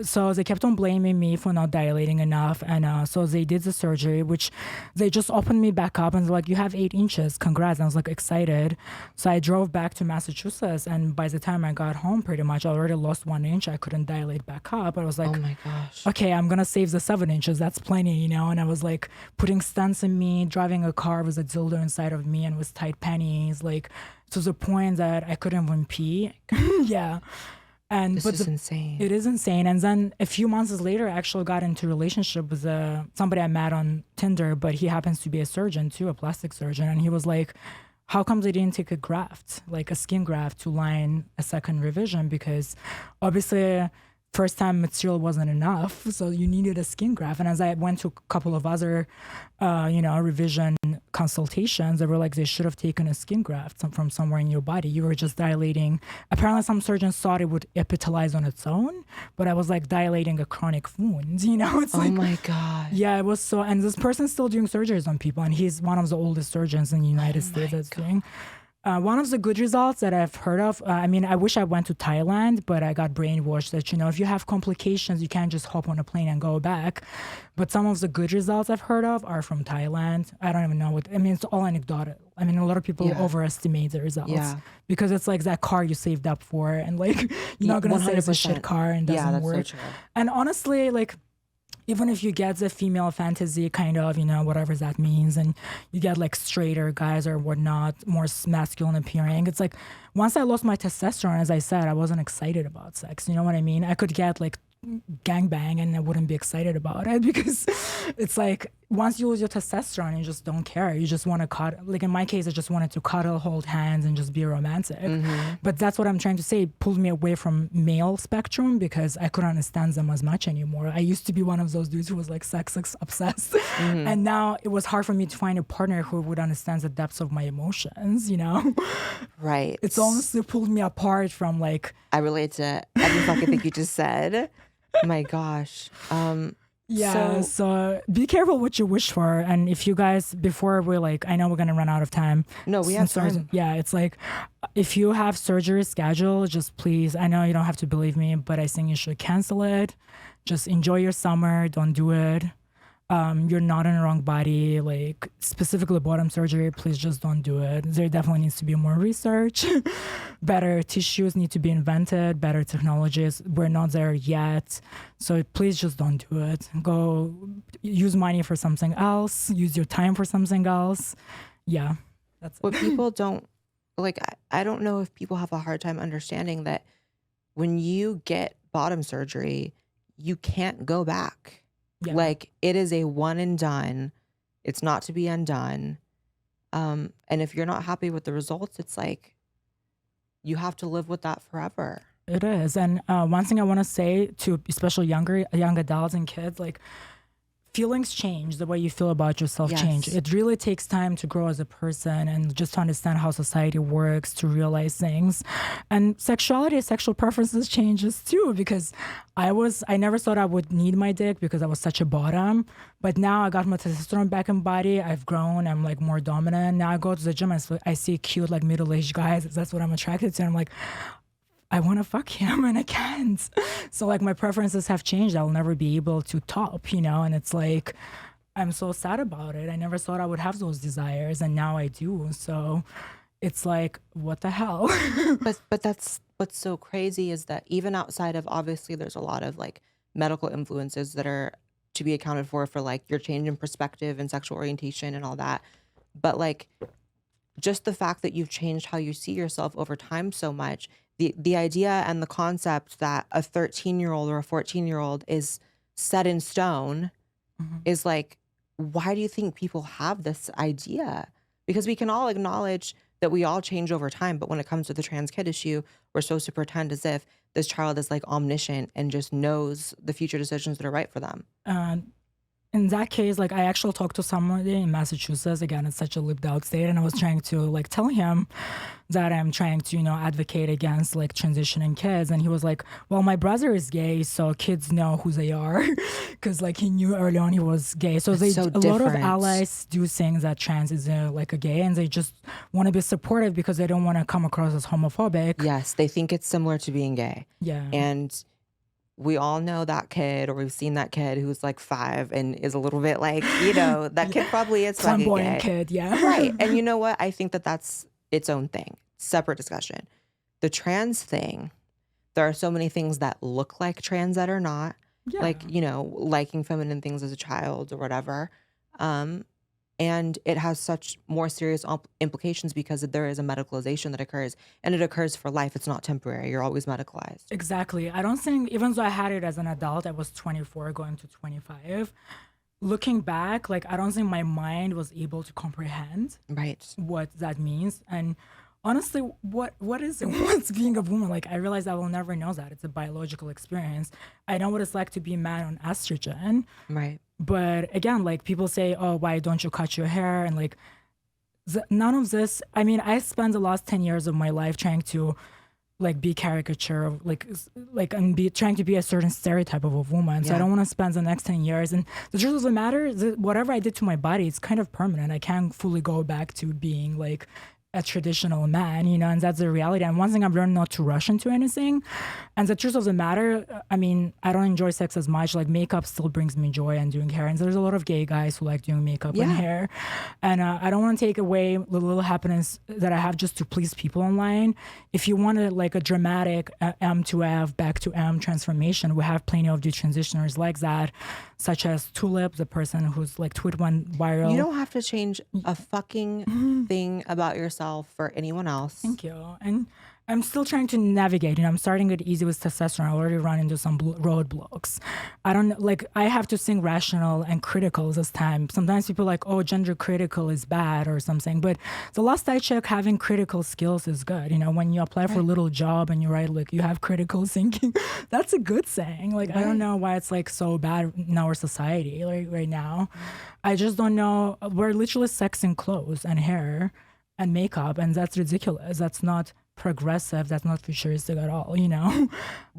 so they kept on blaming me for not dilating enough, and so they did the surgery, which they just opened me back up, and they're like, "You have 8 inches, congrats!" And I was like excited, so I drove back to Massachusetts, and by the time I got home, pretty much I already lost 1 inch. I couldn't dilate back up, but I was like, oh my gosh. okay, I'm gonna save the 7 inches. That's plenty, you know. And I was like putting stents in me, driving a car with a dildo inside of me, and with tight panties, like to the point that I couldn't even pee. Yeah. And This is insane. it is insane. And then a few months later, I actually got into a relationship with somebody I met on Tinder, but he happens to be a surgeon too, a plastic surgeon. And he was like, how come they didn't take a graft, like a skin graft, to line a second revision? Because obviously first time material wasn't enough, so you needed a skin graft. And as I went to a couple of other revision consultations, they were like, they should have taken a skin graft from somewhere in your body. You were just dilating. Apparently some surgeons thought it would epithelize on its own, but I was like dilating a chronic wound, you know. It's like, oh my god. yeah, it was so. And this person's still doing surgeries on people, and he's one of the oldest surgeons in the United States that's doing. One of the good results that I've heard of, I mean, I wish I went to Thailand, but I got brainwashed that, you know, if you have complications, you can't just hop on a plane and go back. But some of the good results I've heard of are from Thailand. I don't even know what, I mean, it's all anecdotal. I mean, a lot of people overestimate the results because it's like that car you saved up for, and like, you're not going to say it's a shit car and doesn't work. So true. And honestly, like, even if you get the female fantasy kind of, you know, whatever that means, and you get like straighter guys or whatnot, more masculine appearing, it's like once I lost my testosterone, as I said, I wasn't excited about sex. You know what I mean? I could get like gangbang and I wouldn't be excited about it because it's like once you lose your testosterone, you just don't care. You just want to cuddle. Like in my case, I just wanted to cuddle, hold hands, and just be romantic. But that's what I'm trying to say. It pulled me away from male spectrum because I couldn't understand them as much anymore. I used to be one of those dudes who was like sex obsessed. And now it was hard for me to find a partner who would understand the depths of my emotions, you know? Right. It's honestly pulled me apart from like... I relate to every fucking thing you just said. My gosh. Yeah, so be careful what you wish for. And if you guys, before we're like, I know we're going to run out of time. No, we have time. Yeah, it's like, if you have surgery scheduled, just please, I know you don't have to believe me, but I think you should cancel it. Just enjoy your summer. Don't do it. You're not in the wrong body, like specifically bottom surgery, please just don't do it. There definitely needs to be more research. Better tissues need to be invented, better technologies. We're not there yet. So please just don't do it. Go use money for something else, use your time for something else. Yeah, that's what people don't, like, I don't know if people have a hard time understanding that when you get bottom surgery, you can't go back. Yeah. Like it is a one and done. It's not to be undone. And if you're not happy with the results, it's like you have to live with that forever. It is. And one thing I want to say to especially young adults and kids, like feelings change, the way you feel about yourself change. It really takes time to grow as a person and just to understand how society works, to realize things. And sexuality, sexual preferences changes too, because I never thought I would need my dick because I was such a bottom. But now I got my testosterone back in body. I've grown. I'm like more dominant. Now I go to the gym and I see cute like middle-aged guys. That's what I'm attracted to. And I'm like, I want to fuck him and I can't. So like my preferences have changed. I'll never be able to top, you know? And it's like, I'm so sad about it. I never thought I would have those desires and now I do. So it's like, what the hell? But that's what's so crazy is that even outside of, obviously there's a lot of like medical influences that are to be accounted for like your change in perspective and sexual orientation and all that. But like just the fact that you've changed how you see yourself over time so much, the idea and the concept that a 13-year-old or a 14-year-old is set in stone is like, why do you think people have this idea? Because we can all acknowledge that we all change over time. But when it comes to the trans kid issue, we're supposed to pretend as if this child is like omniscient and just knows the future decisions that are right for them. in that case, like I actually talked to somebody in Massachusetts. Again, it's such a lived out state, and I was trying to like tell him that I'm trying to, advocate against like transitioning kids. And he was like, well, my brother is gay, so kids know who they are. Cause like he knew early on he was gay. So That's so a lot of different. allies do think that trans is like a gay, and they just want to be supportive because they don't want to come across as homophobic. Yes, they think it's similar to being gay. Yeah. And we all know that kid, or we've seen that kid who's like 5 and is a little bit like, that kid probably is fucking Flamboyant gay. kid, yeah. Right. And you know what? I think that that's its own thing, separate discussion. The trans thing, there are so many things that look like trans that are not, Yeah. like, liking feminine things as a child or whatever. And it has such more serious implications because there is a medicalization that occurs, and it occurs for life. It's not temporary. You're always medicalized. Exactly. I don't think, even though I had it as an adult, I was 24 going to 25. Looking back, like, I don't think my mind was able to comprehend Right. what that means. And honestly, what is it? What's being a woman? Like, I realized I will never know that. It's a biological experience. I know what it's like to be a man on estrogen. Right. But again, like people say, oh, why don't you cut your hair? And like, none of this. I mean, I spent the last 10 years of my life trying to like be caricature of like and be trying to be a certain stereotype of a woman. So I don't want to spend the next 10 years. And the truth of the matter, whatever I did to my body, it's kind of permanent. I can't fully go back to being like a traditional man, and that's the reality. And one thing I've learned, not to rush into anything. And the truth of the matter, I mean, I don't enjoy sex as much. Like, makeup still brings me joy, and doing hair. And there's a lot of gay guys who like doing makeup and hair. And I don't want to take away the little happiness that I have just to please people online. If you wanted like a dramatic M to F, back to M transformation, we have plenty of detransitioners like that, such as Tulip, the person who's like tweet went viral. You don't have to change a fucking thing about yourself for anyone else. Thank you. And I'm still trying to navigate. I'm starting it easy with testosterone. I already run into some roadblocks. I don't like. I have to think rational and critical this time. Sometimes people are like, oh, gender critical is bad or something. But the last I checked, having critical skills is good. When you apply for a little job and you write like you have critical thinking, that's a good thing. Like I don't know why it's like so bad in our society like right now. I just don't know. We're literally sexing clothes and hair and makeup, and that's ridiculous. That's not progressive. That's not futuristic at all.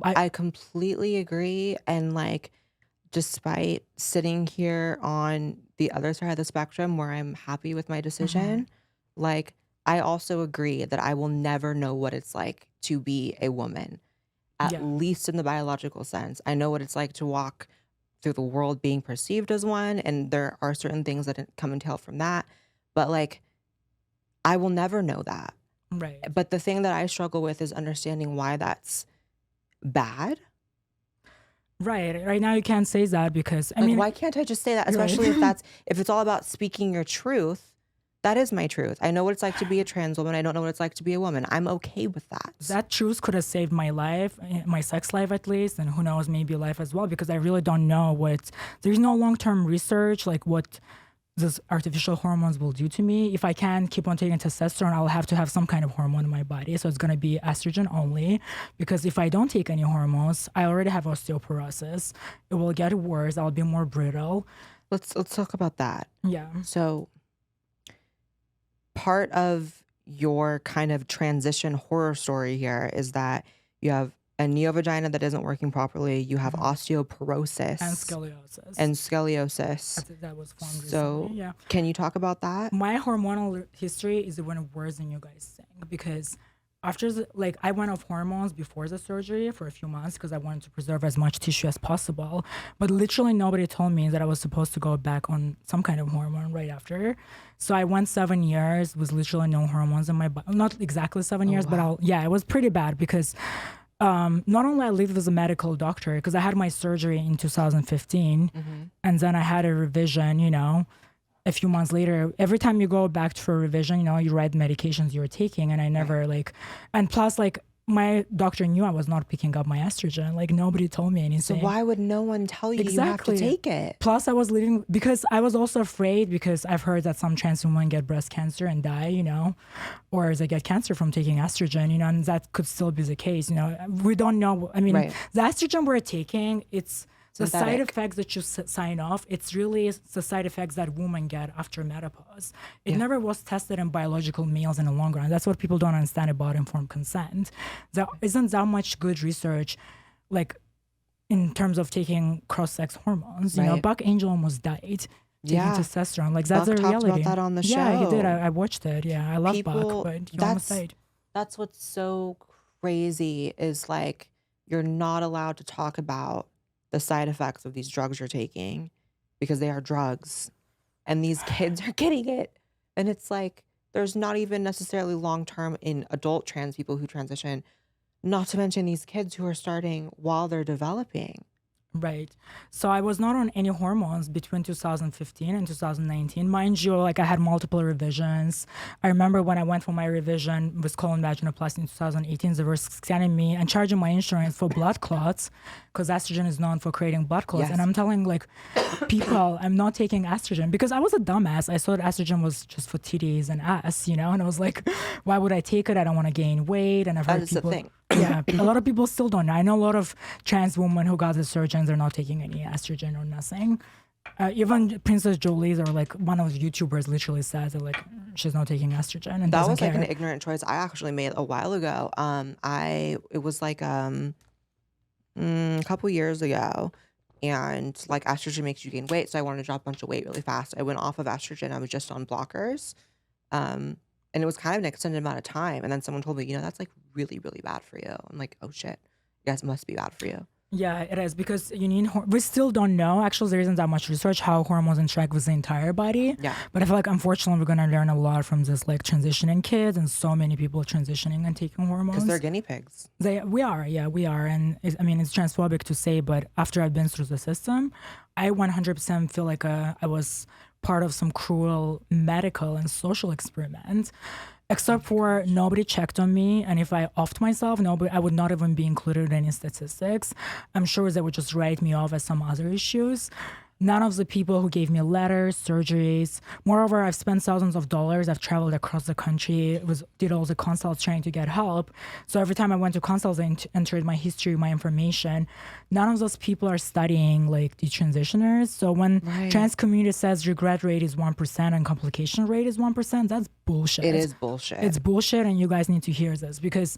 I completely agree. And like, despite sitting here on the other side of the spectrum where I'm happy with my decision, like, I also agree that I will never know what it's like to be a woman, at least in the biological sense. I know what it's like to walk through the world being perceived as one, and there are certain things that come and tail from that. But like, I will never know that. Right. But the thing that I struggle with is understanding why that's bad. Right. Right now you can't say that because I Like, mean, why can't I just say that? Especially if it's all about speaking your truth. That is my truth. I know what it's like to be a trans woman. I don't know what it's like to be a woman. I'm okay with that. That truth could have saved my life, my sex life at least, and who knows, maybe life as well, because I really don't know there's no long-term research, like what these artificial hormones will do to me. If I can keep on taking testosterone, I'll have to have some kind of hormone in my body. So it's going to be estrogen only, because if I don't take any hormones, I already have osteoporosis. It will get worse. I'll be more brittle. Let's talk about that. Yeah. So part of your kind of transition horror story here is that you have a neovagina that isn't working properly. You have osteoporosis and scoliosis. That was formed So recently. Yeah. Can you talk about that? My hormonal history is even worse than you guys think, because after I went off hormones before the surgery for a few months because I wanted to preserve as much tissue as possible. But literally nobody told me that I was supposed to go back on some kind of hormone right after. So I went 7 years with literally no hormones in my body. Not exactly 7 years, wow. but it was pretty bad because not only I lived with a medical doctor, because I had my surgery in 2015 and then I had a revision, a few months later. Every time you go back for a revision, you write the medications you're taking, and I never and plus my doctor knew I was not picking up my estrogen. Like nobody told me anything. So why would no one tell you you have to take it? Plus I was living, because I was also afraid, because I've heard that some trans women get breast cancer and die, or they get cancer from taking estrogen, and that could still be the case. We don't know. I mean, the estrogen we're taking, it's the side synthetic. effects that you sign off, it's really the side effects that women get after menopause. It never was tested in biological males in the long run. That's what people don't understand about informed consent. There isn't that much good research, like in terms of taking cross-sex hormones. You know, Right. Buck Angel almost died taking Yeah. testosterone. Like that's Buck a talked reality. about that on the Yeah, he did. show. I watched it. Yeah, I love Buck, People, but he almost died. that's what's so crazy is like you're not allowed to talk about the side effects of these drugs you're taking because they are drugs and these kids are getting it. And it's like there's not even necessarily long term in adult trans people who transition, not to mention these kids who are starting while they're developing. Right. So I was not on any hormones between 2015 and 2019. Mind you, like I had multiple revisions. I remember when I went for my revision with colon vaginoplasty in 2018, they were scanning me and charging my insurance for blood clots because estrogen is known for creating blood clots. Yes. And I'm telling like people, I'm not taking estrogen because I was a dumbass. I thought estrogen was just for titties and ass, you know? And I was like, why would I take it? I don't want to gain weight. And I've heard That is the people. thing. Yeah, a lot of people still don't know. I know a lot of trans women who got the surgeons, they're not taking any estrogen or nothing. Even Princess Jolie's or like one of those YouTubers literally says that like she's not taking estrogen and That doesn't was like care. an ignorant choice I actually made a while ago. It was like a couple years ago, and like estrogen makes you gain weight, so I wanted to drop a bunch of weight really fast. I went off of estrogen. I was just on blockers, and it was kind of an extended amount of time. And then someone told me, that's like really, really bad for you. I'm like, oh shit, you guys must be bad for you. Yeah, it is because you need. We still don't know. Actually, there isn't that much research how hormones interact with the entire body. Yeah. But I feel like unfortunately we're gonna learn a lot from this like transitioning kids and so many people transitioning and taking hormones. Because they're guinea pigs. We are, and I mean it's transphobic to say, but after I've been through the system, I 100% feel like I was part of some cruel medical and social experiment. Except for nobody checked on me, and if I offed myself, I would not even be included in any statistics. I'm sure they would just write me off as some other issues. None of the people who gave me letters, surgeries. Moreover, I've spent thousands of dollars. I've traveled across the country, did all the consults trying to get help. So every time I went to consults, I entered my history, my information. None of those people are studying like detransitioners. So when trans community says regret rate is 1% and complication rate is 1%, that's bullshit. It is bullshit. It's bullshit, and you guys need to hear this because,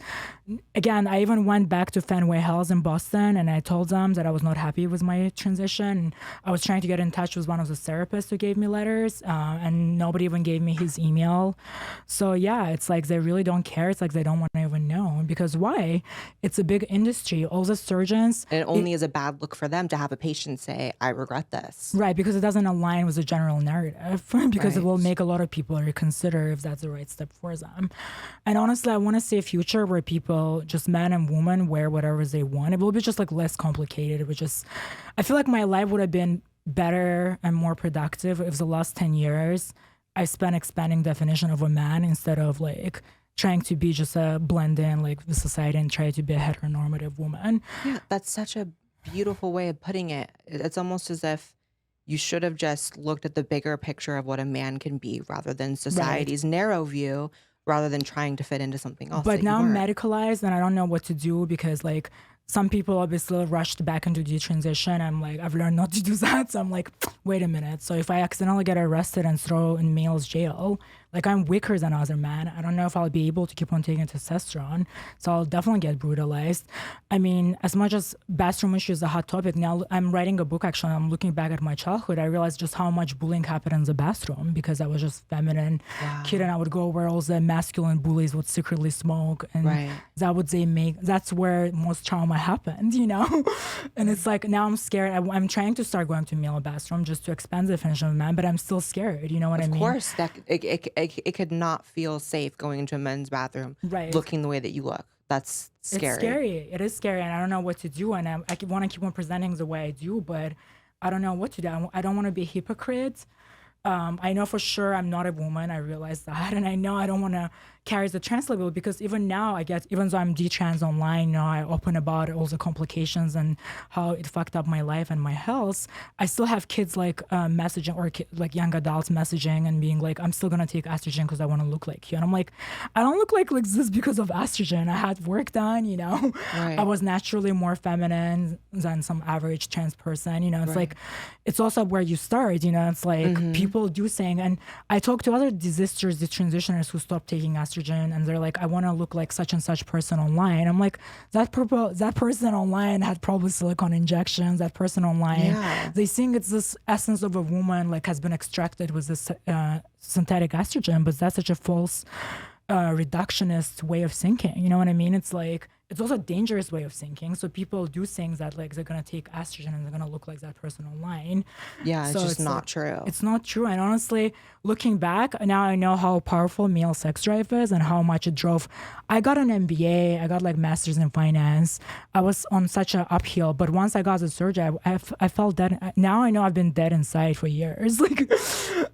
again, I even went back to Fenway Health in Boston and I told them that I was not happy with my transition. I was trying to get in touch with one of the therapists who gave me letters, and nobody even gave me his email. So yeah, it's like they really don't care. It's like they don't want to even know because why? It's a big industry. All the surgeons. And it only is a bad look for them to have a patient say, I regret this. Right, because it doesn't align with the general narrative because it will make a lot of people reconsider if that's the right step for them. And honestly, I want to see a future where people, just men and women, wear whatever they want. It will be just like less complicated. It would just, I feel like my life would have been better and more productive if the last 10 years I spent expanding definition of a man instead of like trying to be just a blend in like with society and try to be a heteronormative woman. Yeah, that's such a beautiful way of putting it. It's almost as if you should have just looked at the bigger picture of what a man can be rather than society's narrow view, rather than trying to fit into something else. But now I'm weren't. medicalized and I don't know what to do because like some people obviously rushed back into detransition. I'm like, I've learned not to do that. So I'm like, wait a minute. So if I accidentally get arrested and throw in male's jail, like I'm weaker than other men. I don't know if I'll be able to keep on taking testosterone. So I'll definitely get brutalized. I mean, as much as bathroom issue is a hot topic, now I'm writing a book actually. I'm looking back at my childhood. I realized just how much bullying happened in the bathroom because I was just feminine kid and I would go where all the masculine bullies would secretly smoke. And that's where most trauma happened, you know? And it's like, now I'm scared. I'm trying to start going to male bathroom just to expand the definition of man, but I'm still scared. You know what I mean? Of course, that it could not feel safe going into a men's bathroom, looking the way that you look. That's scary. It's scary. It is scary, and I don't know what to do. And I want to keep on presenting the way I do, but I don't know what to do. I don't want to be a hypocrite. I know for sure I'm not a woman. I realize that, and I know I don't want to carries the trans label, because even now I get, even though I'm detrans online, you know, I open about all the complications and how it fucked up my life and my health. I still have kids like messaging, or like young adults messaging and being like, I'm still gonna take estrogen because I want to look like you. And I'm like, I don't look like this because of estrogen. I had work done, you know. Right. I was naturally more feminine than some average trans person, you know. It's like, it's also where you start, you know. It's like people do saying, and I talk to other desisters, detransitioners who stopped taking estrogen, and they're like, I want to look like such and such person online. I'm like, that person online had probably silicone injections. That person online, they think it's this essence of a woman like has been extracted with this synthetic estrogen, but that's such a false reductionist way of thinking. You know what I mean? It's like, it's also a dangerous way of thinking. So people do things that like they're gonna take estrogen and they're gonna look like that person online. Yeah, it's so just not like, true. It's not true. And honestly, looking back, now I know how powerful male sex drive is and how much it drove. I got an MBA, I got like master's in finance. I was on such an uphill, but once I got the surgery, I felt dead. Now I know I've been dead inside for years. Like,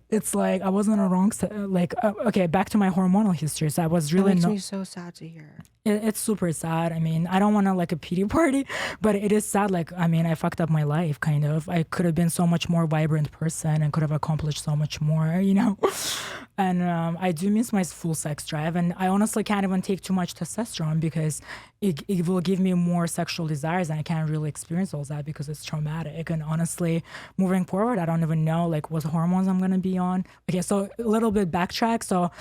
it's like I wasn't a wrong, like, okay, back to my hormonal history. So I was really That makes me so sad to hear. It's super sad. I mean, I don't want to like a pity party, but it is sad. Like, I mean, I fucked up my life kind of. I could have been so much more vibrant person and could have accomplished so much more, you know? And I do miss my full sex drive. And I honestly can't even take too much testosterone because it will give me more sexual desires, and I can't really experience all that because it's traumatic. And honestly, moving forward, I don't even know like what hormones I'm going to be on. Okay, so a little bit backtrack. So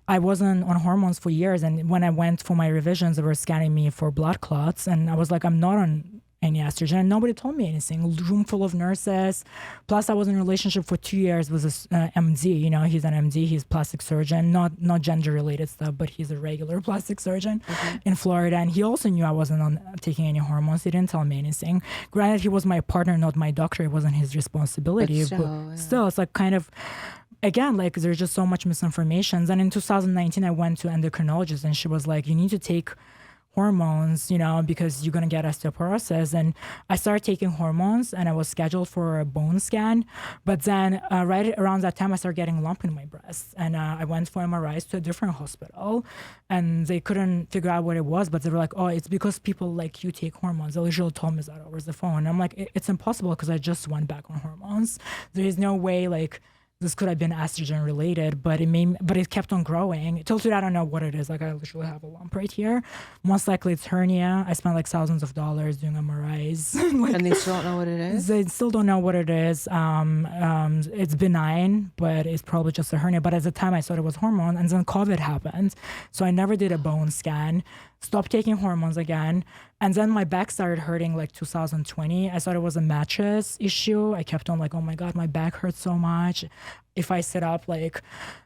I wasn't on hormones for years. And when I went for my revisions, they were scanning me for blood clots. And I was like, I'm not on any estrogen. And nobody told me anything. Room full of nurses. Plus, I was in a relationship for 2 years with this MD. You know, he's an MD. He's plastic surgeon. Not gender related stuff, but he's a regular plastic surgeon in Florida. And he also knew I wasn't on taking any hormones. He didn't tell me anything. Granted, he was my partner, not my doctor. It wasn't his responsibility. But still, it's like kind of, again, like there's just so much misinformation. Then in 2019, I went to endocrinologist, and she was like, you need to take hormones, you know, because you're going to get osteoporosis. And I started taking hormones, and I was scheduled for a bone scan. But then right around that time, I started getting a lump in my breast. And I went for MRIs to a different hospital, and they couldn't figure out what it was. But they were like, oh, it's because people like you take hormones. They literally told me that over the phone. And I'm like, it's impossible because I just went back on hormones. There is no way like this could have been estrogen related, but it kept on growing. Till today, I don't know what it is. Like, I literally have a lump right here. Most likely it's hernia. I spent like thousands of dollars doing MRIs. Like, and they still don't know what it is? They still don't know what it is. It's benign, but it's probably just a hernia. But at the time I thought it was hormone, and then COVID happened. So I never did a bone scan, stopped taking hormones again. And then my back started hurting like 2020. I thought it was a mattress issue. I kept on like, oh my God, my back hurts so much. If I sit up, like,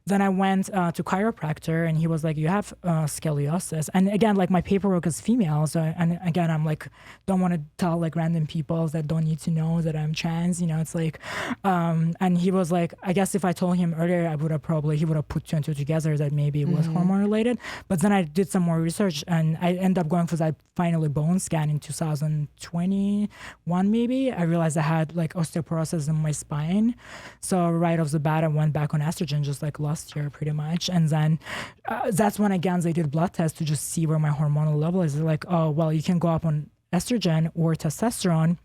then I went to chiropractor, and he was like, you have scoliosis. And again, like my paperwork is female. So, and again, I'm like, don't want to tell like random people that don't need to know that I'm trans, you know, it's like, and he was like, I guess if I told him earlier, he would have put two and two together that maybe it was hormone related. But then I did some more research, and I ended up going for that finally bone scan in 2021, maybe. I realized I had like osteoporosis in my spine. So right off the bat, I went back on estrogen just like last year pretty much. And then that's when again they did blood tests to just see where my hormonal level is. They're like, oh, well, you can go up on estrogen or testosterone.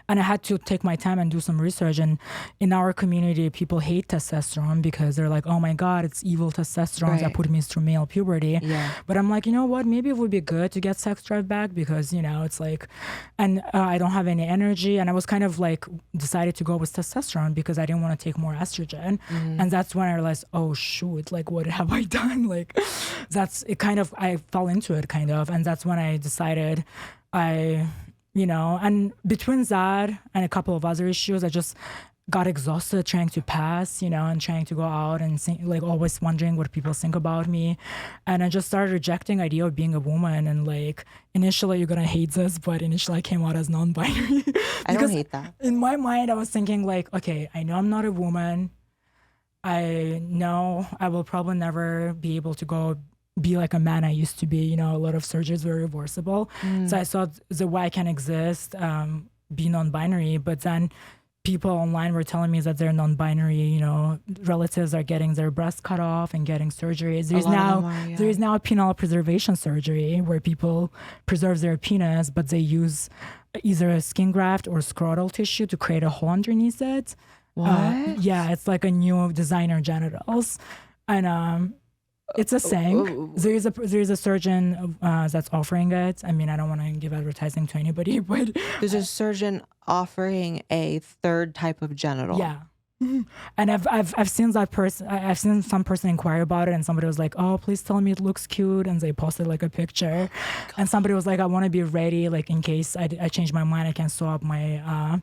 And I had to take my time and do some research. And in our community, people hate testosterone because they're like, oh my God, it's evil testosterone that put me through male puberty. Yeah. But I'm like, you know what? Maybe it would be good to get sex drive back because, you know, it's like, and I don't have any energy. And I was kind of like decided to go with testosterone because I didn't want to take more estrogen. And that's when I realized, oh shoot, like what have I done? Like that's it kind of, I fell into it kind of. And that's when I decided you know, and between that and a couple of other issues, I just got exhausted trying to pass, you know, and trying to go out and like always wondering what people think about me. And I just started rejecting the idea of being a woman. And like, initially you're going to hate this, but initially I came out as non-binary. I don't hate that. In my mind, I was thinking like, okay, I know I'm not a woman. I know I will probably never be able to be like a man I used to be, you know, a lot of surgeries were reversible. So I thought the way I can exist, be non-binary, but then people online were telling me that their non-binary, relatives are getting their breasts cut off and getting surgeries. A lot of them are, yeah. There is now a penile preservation surgery where people preserve their penis, but they use either a skin graft or scrotal tissue to create a hole underneath it. What? Yeah, it's like a new designer genitals, and it's a thing. There is a surgeon that's offering it. I mean, I don't want to give advertising to anybody, but there's a surgeon offering a third type of genital. yeah. And I've seen that person. I've seen some person inquire about it, and somebody was like, "Oh, please tell me it looks cute," and they posted like a picture, and somebody was like, "I want to be ready, like in case I change my mind, I can sew up my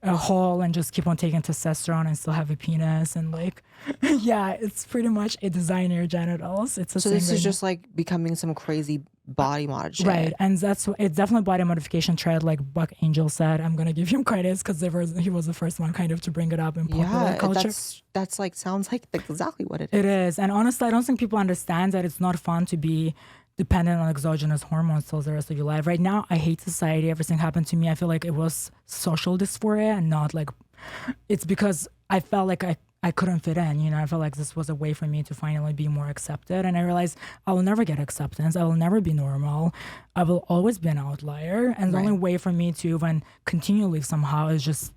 hole and just keep on taking testosterone and still have a penis." And like, yeah, it's pretty much a designer genitals. It's a so this is just like becoming some crazy body mod shit. Right, and it's definitely body modification trend, like Buck Angel said. I'm gonna give him credit because he was the first one kind of to bring it up in popular culture. That's like sounds like exactly what it is. It is, and honestly, I don't think people understand that it's not fun to be dependent on exogenous hormones till the rest of your life. Right now, I hate society. Everything happened to me. I feel like it was social dysphoria and not like it's because I felt like I couldn't fit in, I felt like this was a way for me to finally be more accepted. And I realized I will never get acceptance. I will never be normal. I will always be an outlier. And the only way for me to even continue to live somehow is just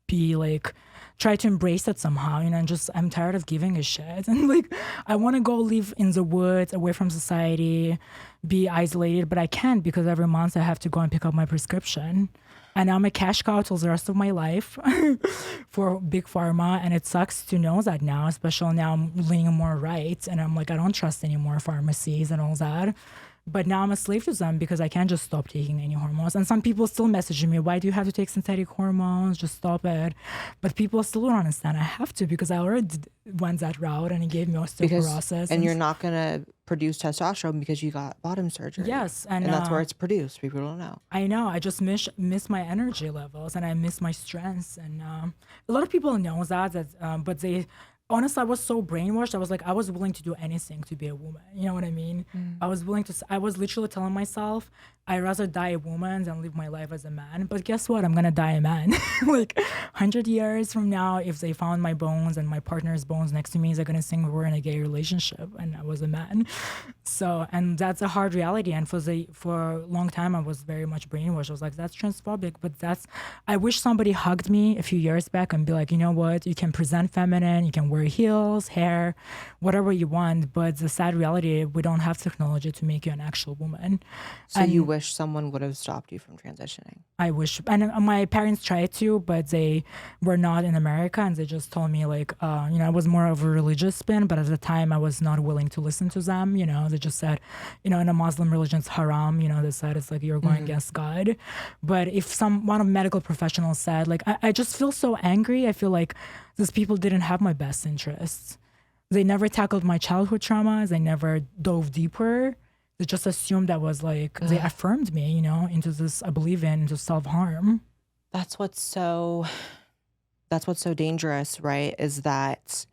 be like, try to embrace it somehow, and just, I'm tired of giving a shit. And like, I want to go live in the woods, away from society, be isolated, but I can't because every month I have to go and pick up my prescription. And I'm a cash cow till the rest of my life for big pharma. And it sucks to know that now, especially now I'm leaning more right. And I'm like, I don't trust anymore pharmacies and all that. But now I'm a slave to them because I can't just stop taking any hormones. And some people still messaging me, why do you have to take synthetic hormones? Just stop it. But people still don't understand. I have to because I already went that route and it gave me osteoporosis. And you're not going to produce testosterone because you got bottom surgery. Yes. And that's where it's produced. People don't know. I know. I just miss my energy levels and I miss my strengths. And a lot of people know that but they... Honestly, I was so brainwashed. I was like, I was willing to do anything to be a woman. You know what I mean? I was literally telling myself, I'd rather die a woman than live my life as a man. But guess what? I'm going to die a man. Like 100 years from now, if they found my bones and my partner's bones next to me, they're going to think we're in a gay relationship and I was a man. So, and that's a hard reality. And for a long time, I was very much brainwashed. I was like, that's transphobic, but I wish somebody hugged me a few years back and be like, you know what? You can present feminine, you can wear heels, hair, whatever you want. But the sad reality, we don't have technology to make you an actual woman. So you wish someone would have stopped you from transitioning? I wish. And my parents tried to, but they were not in America. And they just told me like, I was more of a religious spin. But at the time, I was not willing to listen to them. They just said, in a Muslim religion, it's haram. They said it's like you're going against God. But if one of medical professionals said, like, I just feel so angry. I feel like these people didn't have my best interests. They never tackled my childhood traumas. They never dove deeper. They just assumed that was like, they affirmed me, into this, I believe into self-harm. That's what's so dangerous, right? Is that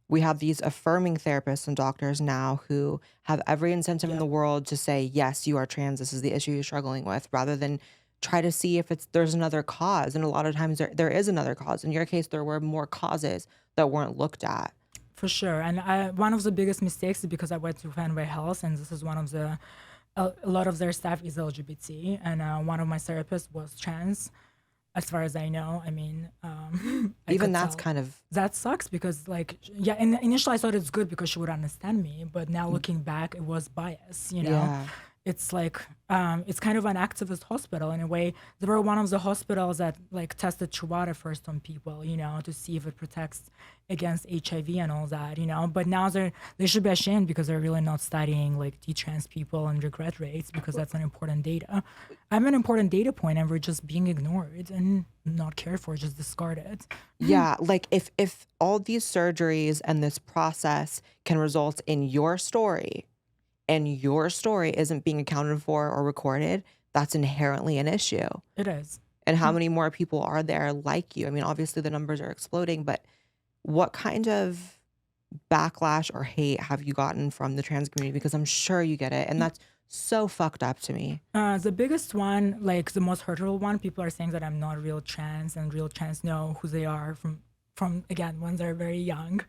we have these affirming therapists and doctors now who have every incentive in the world to say, yes, you are trans. This is the issue you're struggling with, rather than try to see if there's another cause. And a lot of times there is another cause. In your case, there were more causes that weren't looked at. For sure. And one of the biggest mistakes is because I went to Fenway Health, and this is one of a lot of their staff is LGBT, and one of my therapists was trans. As far as I know, I mean, even that's kind of... That sucks because, like, yeah, and initially I thought it's good because she would understand me, but now looking back, it was bias, Yeah. It's like, it's kind of an activist hospital in a way. They were one of the hospitals that like tested Truvada first on people, to see if it protects against HIV and all that, But now they should be ashamed because they're really not studying like detrans people and regret rates because that's an important data. I'm an important data point and we're just being ignored and not cared for, just discarded. Yeah, like if all these surgeries and this process can result in your story, and your story isn't being accounted for or recorded, that's inherently an issue. It is. And how many more people are there like you? I mean, obviously the numbers are exploding, but what kind of backlash or hate have you gotten from the trans community? Because I'm sure you get it. And that's so fucked up to me. The biggest one, like the most hurtful one, people are saying that I'm not real trans, and real trans know who they are from again when they're very young.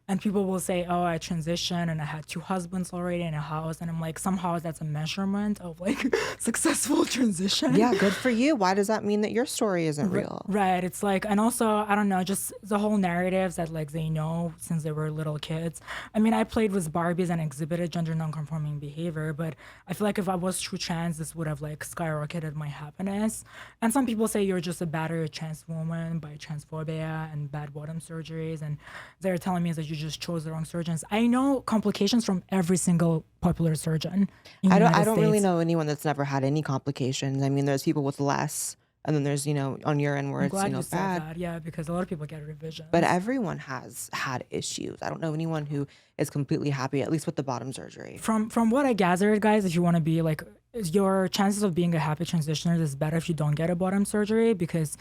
And people will say, oh, I transitioned and I had 2 husbands already in a house. And I'm like, somehow that's a measurement of like successful transition. Yeah, good for you. Why does that mean that your story isn't real? Right. It's like, and also, I don't know, just the whole narratives that like they know since they were little kids. I mean, I played with Barbies and exhibited gender nonconforming behavior, but I feel like if I was true trans, this would have like skyrocketed my happiness. And some people say you're just a battered trans woman by transphobia and bad bottom surgeries. And they're telling me that you just chose the wrong surgeons. I know complications from every single popular surgeon. I don't really know anyone that's never had any complications. I mean, there's people with less, and then there's, on your end where it's, Glad you bad. said that. Yeah, because a lot of people get revisions. But everyone has had issues. I don't know anyone who is completely happy, at least with the bottom surgery. From what I gathered, guys, if you want to be like, your chances of being a happy transitioner is better if you don't get a bottom surgery, because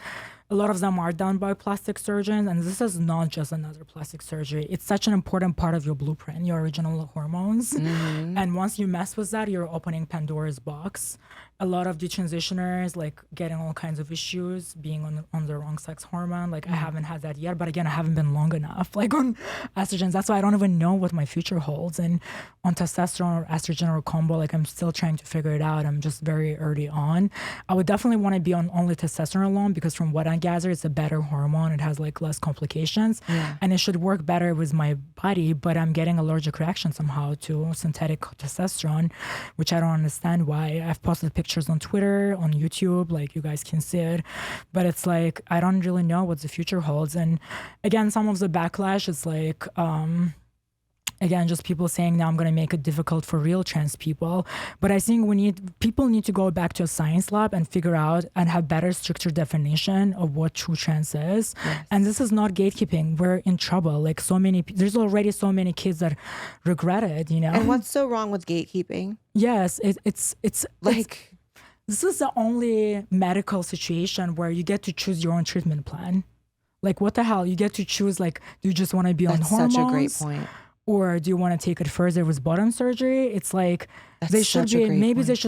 a lot of them are done by plastic surgeons, and this is not just another plastic surgery. It's such an important part of your blueprint, your original hormones. And once you mess with that, you're opening Pandora's box. A lot of detransitioners like getting all kinds of issues, being on the wrong sex hormone. Like I haven't had that yet, but again, I haven't been long enough like on estrogens. That's why I don't even know what my future holds. And on testosterone or estrogen or combo, like I'm still trying to figure it out. I'm just very early on. I would definitely want to be on only testosterone alone, because from what I gather, it's a better hormone. It has like less complications, and it should work better with my body. But I'm getting allergic reaction somehow to synthetic testosterone, which I don't understand why. I've posted pictures on Twitter, on YouTube, like you guys can see it, but it's like I don't really know what the future holds. And again, some of the backlash is like again, just people saying now I'm going to make it difficult for real trans people. But I think people need to go back to a science lab and figure out and have better stricter definition of what true trans is. Yes. And this is not gatekeeping. We're in trouble. Like there's already so many kids that regret it, And what's so wrong with gatekeeping? Yes, it's like, this is the only medical situation where you get to choose your own treatment plan. Like what the hell? You get to choose, like, do you just want to be on hormones? That's such a great point. Or do you want to take it further with bottom surgery? It's like they should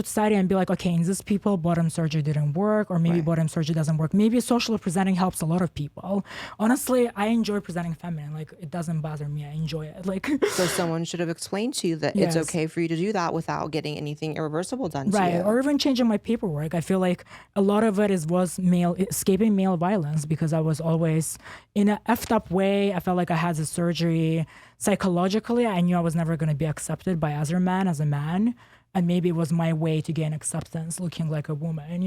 study and be like, okay, in these people, bottom surgery didn't work, or maybe bottom surgery doesn't work. Maybe socially presenting helps a lot of people. Honestly, I enjoy presenting feminine. Like it doesn't bother me. I enjoy it. Like so someone should have explained to you that it's okay for you to do that without getting anything irreversible done to you. Right, or even changing my paperwork. I feel like a lot of it was escaping male violence, because I was always in a effed up way. I felt like I had the surgery. Psychologically, I knew I was never going to be accepted by other men as a man. And maybe it was my way to gain acceptance looking like a woman,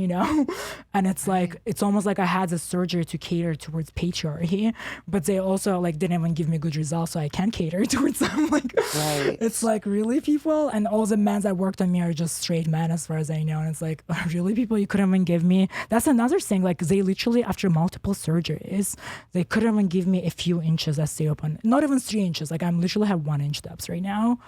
And it's like, it's almost like I had the surgery to cater towards patriarchy, but they also like didn't even give me good results, so I can't cater towards them. Like, it's like, really, people? And all the men that worked on me are just straight men as far as I know. And it's like, really, people? You couldn't even give me, that's another thing. Like they literally, after multiple surgeries, they couldn't even give me a few inches as they open, not even 3 inches. Like I'm literally have 1 inch depths right now.